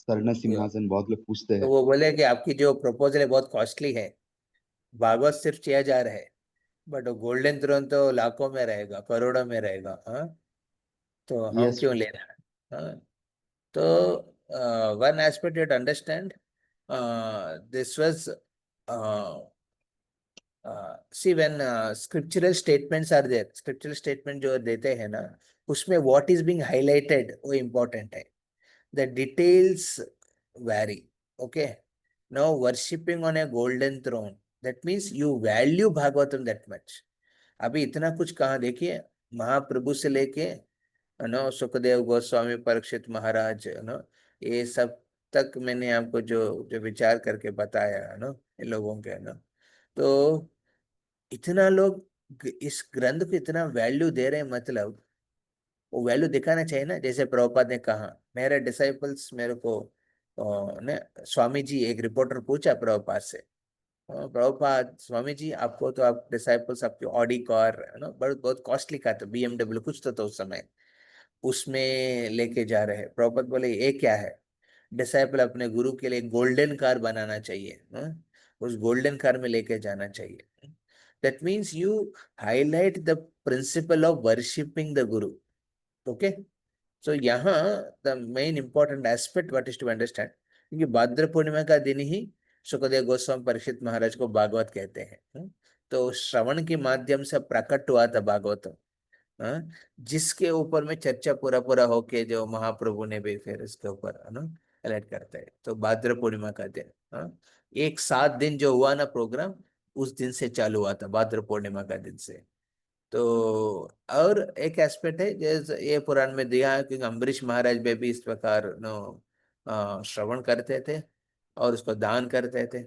स्वर्ण सिंहासन, बहुत लोग पूछते तो हैं। वो बोले कि आपकी जो प्रपोजल है बहुत कॉस्टली है, भागवत सिर्फ 6,000 है, बट वो गोल्डन थ्रोन तो लाखों में रहेगा, करोड़ों में रहेगा। हाँ, तो हम Yes, क्यों ले रहे हैं? हाँ, तो one aspect you understand, this was see when scriptural statements are there, scriptural statement जो देते हैं ना, उसमें व्हाट इज बीइंग हाईलाइटेड वो इम्पोर्टेंट है, the details vary. Okay, now worshipping on a golden throne, that means you value Bhagavatam that much. अभी इतना कुछ कहा, देखिए महाप्रभु से लेके नो सुखदेव गोस्वामी, परीक्षित महाराज, नो ये सब तक मैंने आपको जो जो विचार करके बताया है नो, इन लोगों के ना, तो इतना लोग इस ग्रंथ को इतना वैल्यू दे रहे हैं, मतलब वो वैल्यू दिखाना चाहिए ना। जैसे प्रभुपाद ने कहा, मेरे डिसाइपल्स मेरे को ने स्वामी जी, एक रिपोर्टर पूछा प्रभुपाद से, प्रभुपाद स्वामी जी आपको तो आप डिसाइपल्स आपकी ऑडी कार है ना, बहुत बहुत कॉस्टली कार था, BMW कुछ तो उस समय उसमें लेके जा रहे हैं। प्रभुपाद बोले ये क्या है, डिसाइपल अपने गुरु के लिए गोल्डन कार बनाना चाहिए, उस गोल्डन कार में लेके जाना चाहिए। That means you highlight the principle of worshipping the guru. Okay, so यहाँ the main important aspect what is to understand, क्योंकि भाद्र पूर्णिमा का दिन ही सुखदेव गोस्वामी परीक्षित महाराज को भागवत कहते हैं। तो श्रवण के माध्यम से प्रकट हुआ था भागवत, जिसके ऊपर में चर्चा पूरा पूरा होके जो महाप्रभु ने भी फिर इसके ऊपर है ना अलर्ट करते हैं। तो भाद्र पूर्णिमा का दिन, एक 7 दिन जो हुआ ना प्रोग्राम, उस दिन से चालू हुआ था, भाद्र पूर्णिमा का दिन से। तो और एक एस्पेक्ट है जैसे ये पुराण में दिया है कि अम्बरीश महाराज में भी इस प्रकार नो श्रवण करते थे और उसको दान करते थे।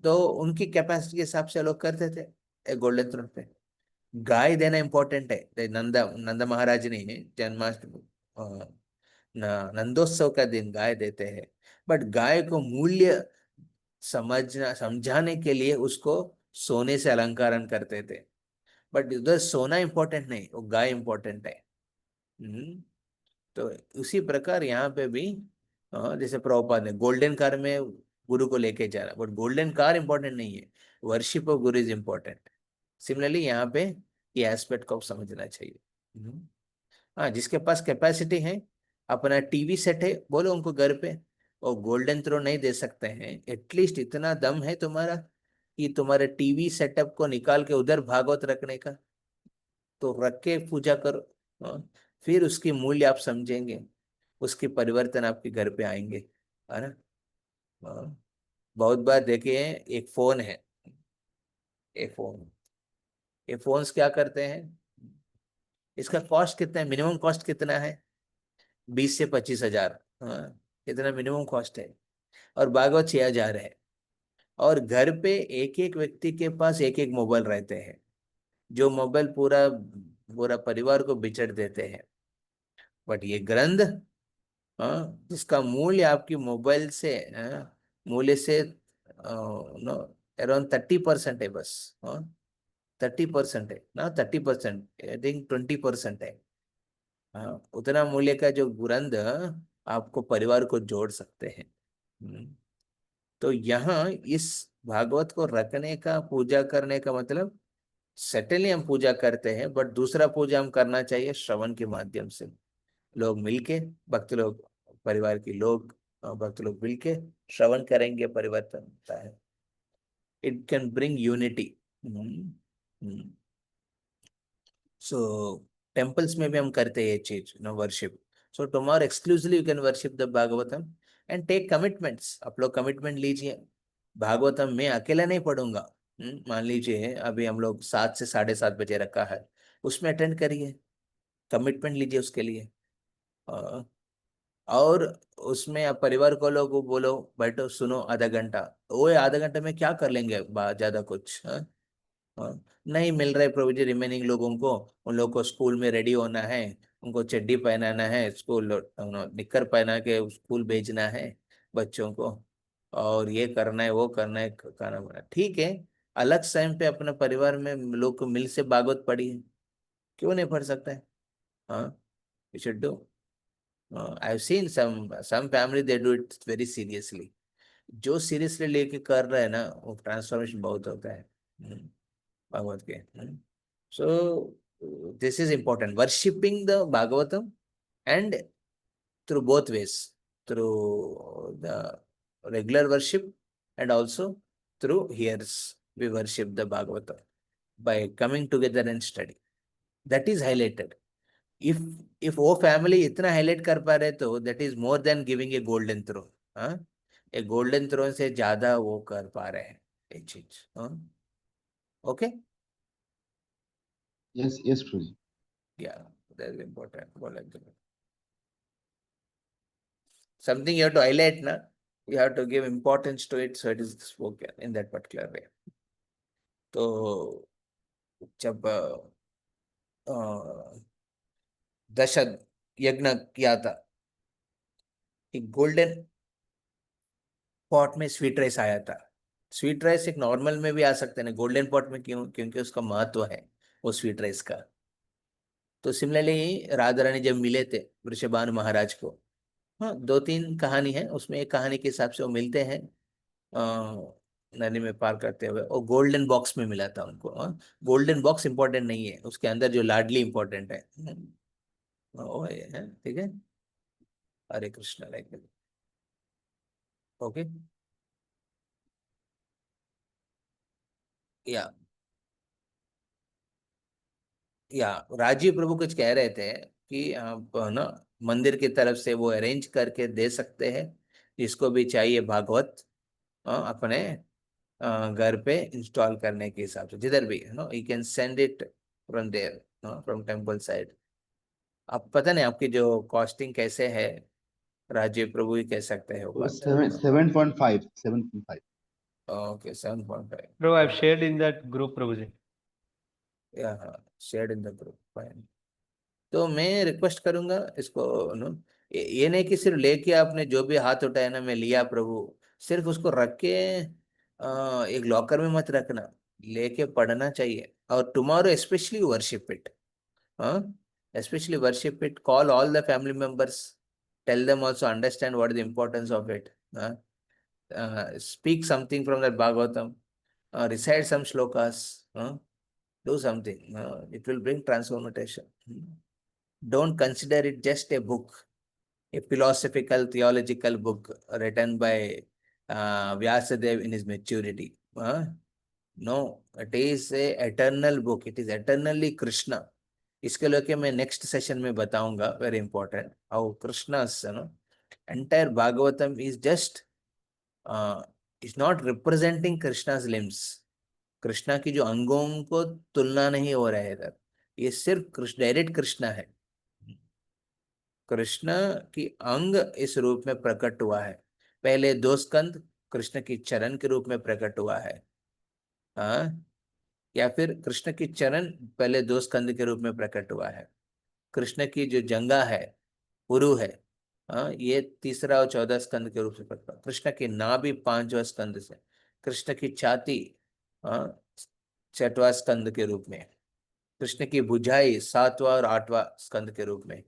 तो उनकी कैपेसिटी के हिसाब से लोग करते थे। एक गोल्डन थ्रोन पे गाय देना इंपॉर्टेंट है। नंद महाराज ने जन्माष्टमी नंदोत्सव का दिन गाय देते हैं, बट गाय को मूल्य समझना समझाने के लिए उसको सोने से अलंकरण करते थे। बट उधर सोना इंपॉर्टेंट नहीं, वो गाय इंपॉर्टेंट है। तो उसी प्रकार यहाँ पे भी जैसे प्रभुपाद ने गोल्डन कार में गुरु को लेके जाना, बट गोल्डन कार इंपॉर्टेंट नहीं है, worship of Guru is important. Similarly यहाँ पे ये एस्पेक्ट को समझना चाहिए। हाँ, जिसके पास कैपेसिटी है, अपना टीवी सेट है, बोलो उनको घर पे, और गोल्डन थ्रोन नहीं दे सकते हैं, एटलीस्ट इतना दम है तुम्हारा कि तुम्हारे टीवी सेटअप को निकाल के उधर भागवत रखने का, तो रख के पूजा करो। फिर उसकी मूल्य आप समझेंगे, उसके परिवर्तन आपके घर पे आएंगे, है ना। बहुत बार देखिए, एक फोन है, एक फोन, ये फोन्स क्या करते हैं, इसका कॉस्ट कितना है, मिनिमम कॉस्ट कितना है, 20 से 25 हजार, इतना मिनिमम कॉस्ट है, और भागवत 6 हजार है। और घर पे एक एक व्यक्ति के पास एक एक मोबाइल रहते हैं, जो मोबाइल पूरा पूरा परिवार को बिछड़ देते हैं। बट ये ग्रंथ, जिसका मूल्य आपकी मोबाइल से मूल्य से नो अराउंड 30% है बस, 30% है ना, 30%, आई थिंक 20% है। उतना मूल्य का जो ग्रंथ आपको परिवार को जोड़ सकते हैं। तो यहाँ इस भागवत को रखने का, पूजा करने का मतलब, सेटली हम पूजा करते हैं, बट दूसरा पूजा हम करना चाहिए श्रवण के माध्यम से। लोग मिलके, भक्त लोग, परिवार के लोग, भक्त लोग मिलके श्रवण करेंगे, परिवर्तन होता है। It can bring unity. So temples में भी हम करते हैं ये चीज, no worship. So tomorrow exclusively you can worship the Bhagavatam and take commitments. आप लोग कमिटमेंट लीजिए, भागवतम मैं अकेला नहीं पढ़ूंगा। मान लीजिए अभी हम लोग 7 से 7:30 बजे रखा है, उसमें अटेंड करिए, कमिटमेंट लीजिए उसके लिए। अ, और उसमें आप परिवार को लोग बोलो बैठो सुनो आधा घंटा, वो आधा घंटे में क्या कर लेंगे ज्यादा कुछ, नहीं मिल रहा है प्रभु जी रिमेनिंग लोगों को, उन लोगों को स्कूल में रेडी होना है, उनको चड्डी पहनाना है, स्कूल निक्कर पहना के स्कूल भेजना है बच्चों को, और ये करना है वो करना है, खाना बना, ठीक है। अलग टाइम पे अपने परिवार में लोग को मिल से भागवत पढ़ी है, क्यों नहीं पढ़ सकता है। हाँ, you should do. I have seen some family they do it very seriously. जो सीरियसली लेके कर रहे हैं ना, वो ट्रांसफॉर्मेशन बहुत होता है भागवत के। सो this is important, worshipping the Bhagavatam, and through both ways, through the regular worship and also through hears we worship the Bhagavatam by coming together and study. That is highlighted. if वो फैमिली इतना हाईलाइट कर पा रहे, तो that is more than giving a golden throne। हाँ, एक गोल्डन थ्रोन से ज्यादा वो कर पा रहे हैं ये चीज। Okay. Yes, Prabhuji. Yeah, that's important. Something you have to highlight, na? You have to give importance to it, so it is spoken in that particular way. तो जब दशरथ यज्ञ किया था, एक गोल्डन पॉट में स्वीट राइस आया था। स्वीट राइस एक नॉर्मल में भी आ सकते हैं, गोल्डन पॉट में क्यों? क्योंकि उसका महत्व है वो स्वीट राइस का। तो सिमिलरली राधा रानी जब मिले थे वृषभानु महाराज को, हाँ, 2-3 कहानी है उसमें, एक कहानी के हिसाब से वो मिलते हैं नदी में पार करते हुए, और गोल्डन बॉक्स में मिला था उनको। गोल्डन बॉक्स इंपॉर्टेंट नहीं है, उसके अंदर जो लाडली इंपॉर्टेंट है। वो है, ठीक है। हरे कृष्ण, लाइक ओके। या राजीव प्रभु कुछ कह रहे थे कि आप ना मंदिर की तरफ से वो अरेंज करके दे सकते हैं, जिसको भी चाहिए भागवत अपने घर पे इंस्टॉल करने के हिसाब से, जिधर भी no you can send it from there, from temple side. आप पता नहीं आपकी जो कॉस्टिंग कैसे है, राजीव प्रभु ही कह सकते हैं वो बात। 7.5. Okay, 7.5। Bro, I've shared in that group, Prabhuji. Shared in the group, fine. तो मैं रिक्वेस्ट करूंगा इसको नो, ये नहीं कि सिर्फ लेके आपने जो भी हाथ उठाया ना मैं लिया प्रभु, सिर्फ उसको रख के एक लॉकर में मत रखना, लेके पढ़ना चाहिए। और tomorrow specially worship it, especially worship it, call all the family members, tell them also understand what is the importance of it, speak something from that Bhagavatam, recite some shlokas, do something, it will bring transformation. Don't consider it just a book, a philosophical theological book written by Vyasadev in his maturity. No, it is a eternal book, it is eternally Krishna. इसके लेके मैं नेक्स्ट सेशन में बताऊंगा, very important, how Krishna's entire Bhagavatam is just is not representing Krishna's limbs. Krishna की जो अंगों को तुलना नहीं हो रहा है इधर, ये सिर्फ डायरेक्ट कृष्णा है। कृष्ण की अंग इस रूप में प्रकट हुआ है। पहले 2 स्कंद कृष्ण की चरण के रूप में प्रकट हुआ है, या फिर कृष्ण की चरण पहले 2 स्कंद के रूप में प्रकट हुआ है। कृष्ण की जो जंगा है, पुरु है, ये 3रा और 14 स्कंद के रूप से प्रकट। कृष्ण की नाभि 5वां स्कंद से, कृष्ण की छाती 6वां स्कंद के रूप में, कृष्ण की भुजाई 7वां और 8वां स्कंद के रूप में,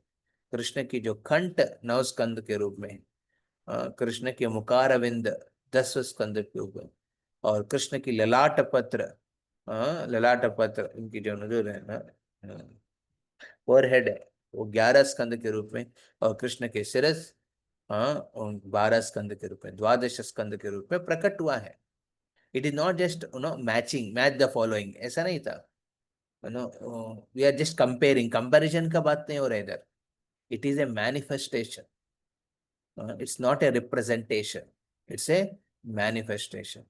कृष्ण की जो कंठ 9 स्कंद के रूप में, कृष्ण के मुखारविंद 10वें स्कंद के रूप में, और कृष्ण की ललाट पत्र इनकी जो नजर है ना, फोरहेड है, वो 11 स्कंद के रूप में, और कृष्ण के शिरस 12 स्कंद के रूप में, 12 स्कंद के रूप में प्रकट हुआ है। It is not just match the following, ऐसा नहीं था। We are just comparing, comparison का बात नहीं हो रहा इधर। It is a manifestation, it's not a representation, it's a manifestation.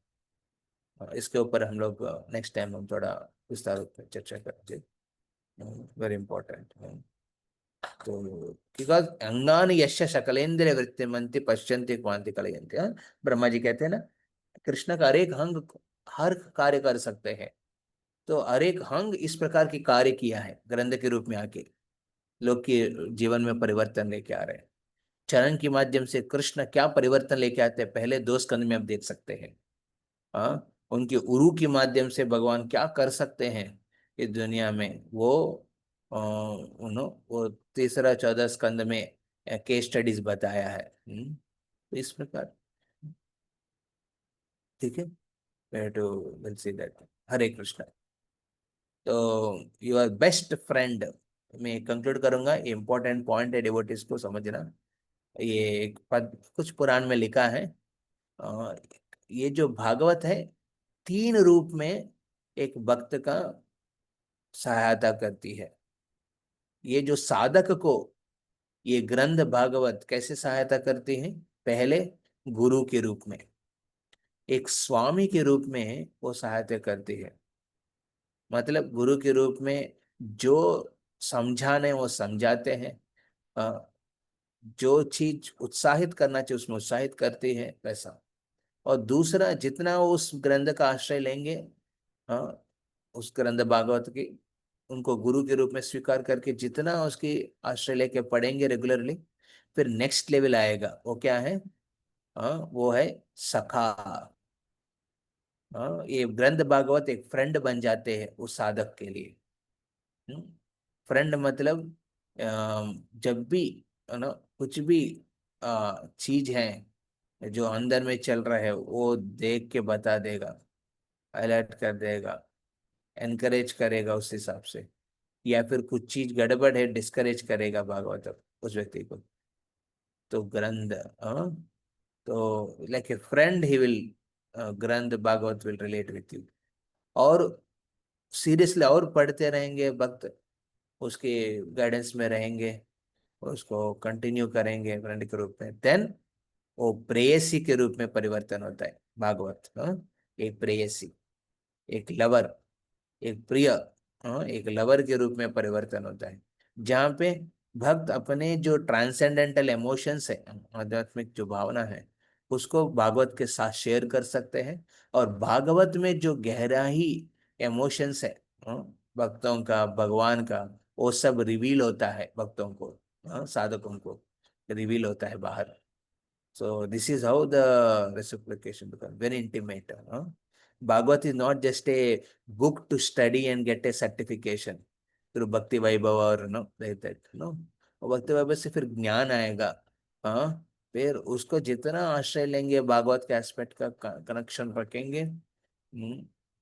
इसके ऊपर हम लोग नेक्स्ट टाइम हम थोड़ा विस्तार में चर्चा करेंगे, वेरी इंपॉर्टेंट। तो बिकॉज अंगानि यश्य सकलेन्द्रिय वृत्तिमन्ति पश्यन्ति क्वान्ति कलयन्ति, ब्रह्मा जी कहते हैं ना, कृष्ण का हर एक अंग हर कार्य कर सकते हैं। तो हर एक अंग इस प्रकार की कार्य किया है, ग्रंथ के रूप में आके लोग के जीवन में परिवर्तन लेके आ रहे हैं। चरण के माध्यम से कृष्ण क्या परिवर्तन लेके आते हैं, पहले 2 स्कंद में आप देख सकते हैं। उनके उरु के माध्यम से भगवान क्या कर सकते हैं इस दुनिया में, वो 3रा 14 स्कंद में केस स्टडीज बताया है। तो इस प्रकार, ठीक है, टू विल सी दैट। हरे कृष्ण। तो योर बेस्ट फ्रेंड, मैं कंक्लूड करूंगा, ये इंपॉर्टेंट पॉइंट है डिवोटीज को समझना। ये एक पद कुछ पुराण में लिखा है, ये जो भागवत है 3 रूप में एक भक्त का सहायता करती है। ये जो साधक को ये ग्रंथ भागवत कैसे सहायता करती है, पहले गुरु के रूप में, एक स्वामी के रूप में वो सहायता करती है। मतलब गुरु के रूप में जो समझाने वो समझाते हैं, जो चीज उत्साहित करना चाहिए उसमें उत्साहित करती है वैसा। और दूसरा, जितना वो उस ग्रंथ का आश्रय लेंगे, हाँ, उस ग्रंथ भागवत की, उनको गुरु के रूप में स्वीकार करके जितना उसकी आश्रय लेके पढ़ेंगे रेगुलरली, फिर नेक्स्ट लेवल आएगा। वो क्या है? हाँ, वो है सखा। हाँ, ये ग्रंथ भागवत एक फ्रेंड बन जाते हैं उस साधक के लिए। फ्रेंड मतलब जब भी, है ना, कुछ भी चीज है जो अंदर में चल रहा है वो देख के बता देगा, अलर्ट कर देगा, एनकरेज करेगा उस हिसाब से। या फिर कुछ चीज गड़बड़ है, डिस्करेज करेगा भागवत उस व्यक्ति को। तो ग्रंथ, हाँ, तो like a friend he will, grantha Bhagavat will relate with you. और सीरियसली और पढ़ते रहेंगे, भक्त उसके गाइडेंस में रहेंगे, उसको कंटिन्यू करेंगे फ्रेंड के रूप में, देन वो प्रेयसी के रूप में परिवर्तन होता है भागवत। हाँ, एक प्रेयसी, एक लवर, एक प्रिय, हाँ, एक लवर के रूप में परिवर्तन होता है, जहाँ पे भक्त अपने जो ट्रांसेंडेंटल इमोशंस है, आध्यात्मिक जो भावना है, उसको भागवत के साथ शेयर कर सकते हैं। और भागवत में जो गहराई इमोशंस है, हाँ, भक्तों का, भगवान का, वो सब रिवील होता है भक्तों को, हाँ, साधकों को रिवील होता है बाहर। So this is how the reciprocation becomes very intimate. Huh? Bhagavad is not just a book to study and get a certification through Bhakti Vaibhava or no like that. No, और भक्ति वैभव से फिर ज्ञान आएगा। हाँ, फिर उसको जितना आश्रय लेंगे, भागवत के एस्पेक्ट का कनेक्शन रखेंगे,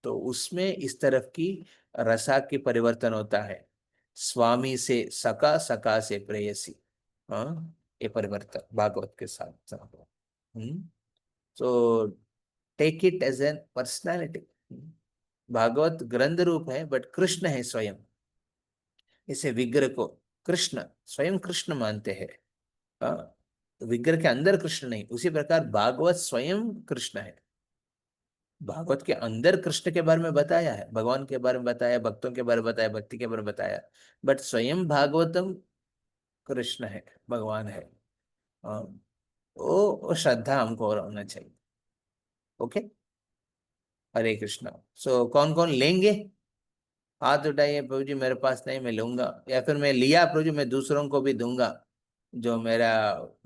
तो उसमें इस तरफ की रसा की परिवर्तन होता है। स्वामी से सका, सका से प्रेयसी। हाँ, ये परिवर्तन भागवत के साथ। So take it as an personality. Bhagavat ग्रंथ रूप है, बट कृष्ण है स्वयं। इसे विग्रह को कृष्ण, स्वयं कृष्ण मानते हैं। हाँ, विग्रह के अंदर कृष्ण नहीं, उसी प्रकार भागवत स्वयं कृष्ण है। भागवत के अंदर कृष्ण के बारे में बताया है, भगवान के बारे में बताया, भक्तों के बारे में बताया, भक्ति के बारे में बताया, बट स्वयं भागवतम कृष्ण है, भगवान है। हाँ, वो श्रद्धा हमको और होना चाहिए। ओके, हरे कृष्णा। सो कौन कौन लेंगे? हाथ उठाइए। प्रभु जी मेरे पास नहीं, मैं लूंगा। या फिर मैं लिया प्रभु जी, मैं दूसरों को भी दूंगा जो मेरा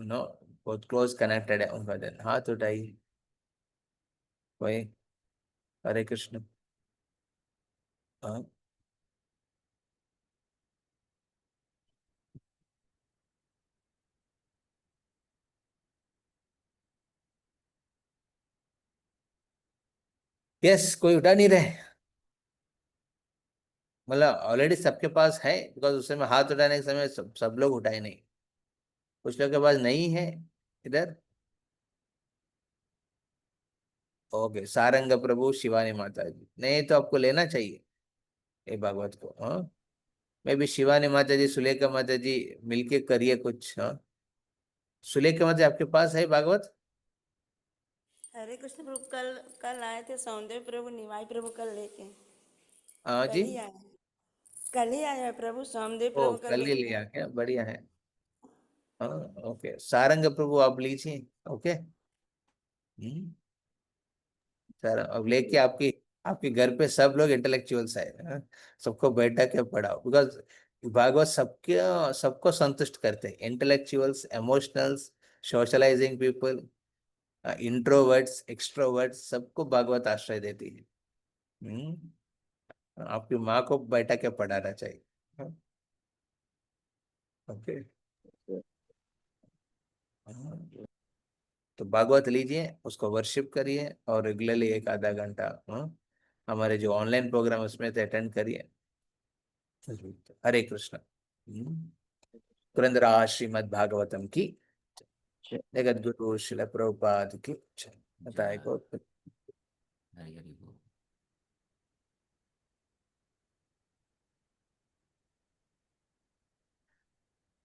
नो बहुत क्लोज कनेक्टेड है उनका दिन। हाथ उठाइए कोई। हरे कृष्ण। हाँ, यस, कोई उठा नहीं रहे, मतलब ऑलरेडी सबके पास है, बिकॉज उस समय हाथ उठाने के समय सब लोग उठाए नहीं, कुछ लोग के पास नहीं है इधर। ओके, सारंग प्रभु, शिवानी माता जी, नहीं तो आपको लेना चाहिए ये भागवत को। हाँ, मैं भी शिवानी माता जी, सुलेखा माता जी, मिलके करिए कुछ। हाँ, सुलेखा माता जी आपके पास है भागवत? हरे कृष्ण प्रभु, कल कल आए थे सौंदर्य प्रभु, निवाई प्रभु कल लेके। हाँ कल जी। ही आए, कल ही आया है प्रभु, सौंदर्य ओ, प्रभु कल कल ही लेके। लिया क्या? बढ़िया है। हाँ, ओके, सारंग प्रभु आप लीजिए। ओके। सर अब लेके आपकी, आपके घर पे सब लोग इंटेलेक्चुअल्स है, हाँ? सबको बैठा के पढ़ाओ, बिकॉज भागवत सबके, सबको संतुष्ट करते हैं। Intellectuals, emotionals, socializing people, introverts, extroverts, सबको भागवत आश्रय देती है। आपकी माँ को बैठा के पढ़ाना चाहिए। हाँ, ओके। हाँ, तो भागवत लीजिए, उसको वर्शिप करिए, और रेगुलरली एक आधा घंटा, हाँ, हमारे जो ऑनलाइन प्रोग्राम उसमें से अटेंड करिए। हरे कृष्ण। पुरंदरा श्रीमद् भागवतम की, जगत गुरु शिल प्रभुपाद की। बताए को। हरि हरि बोल।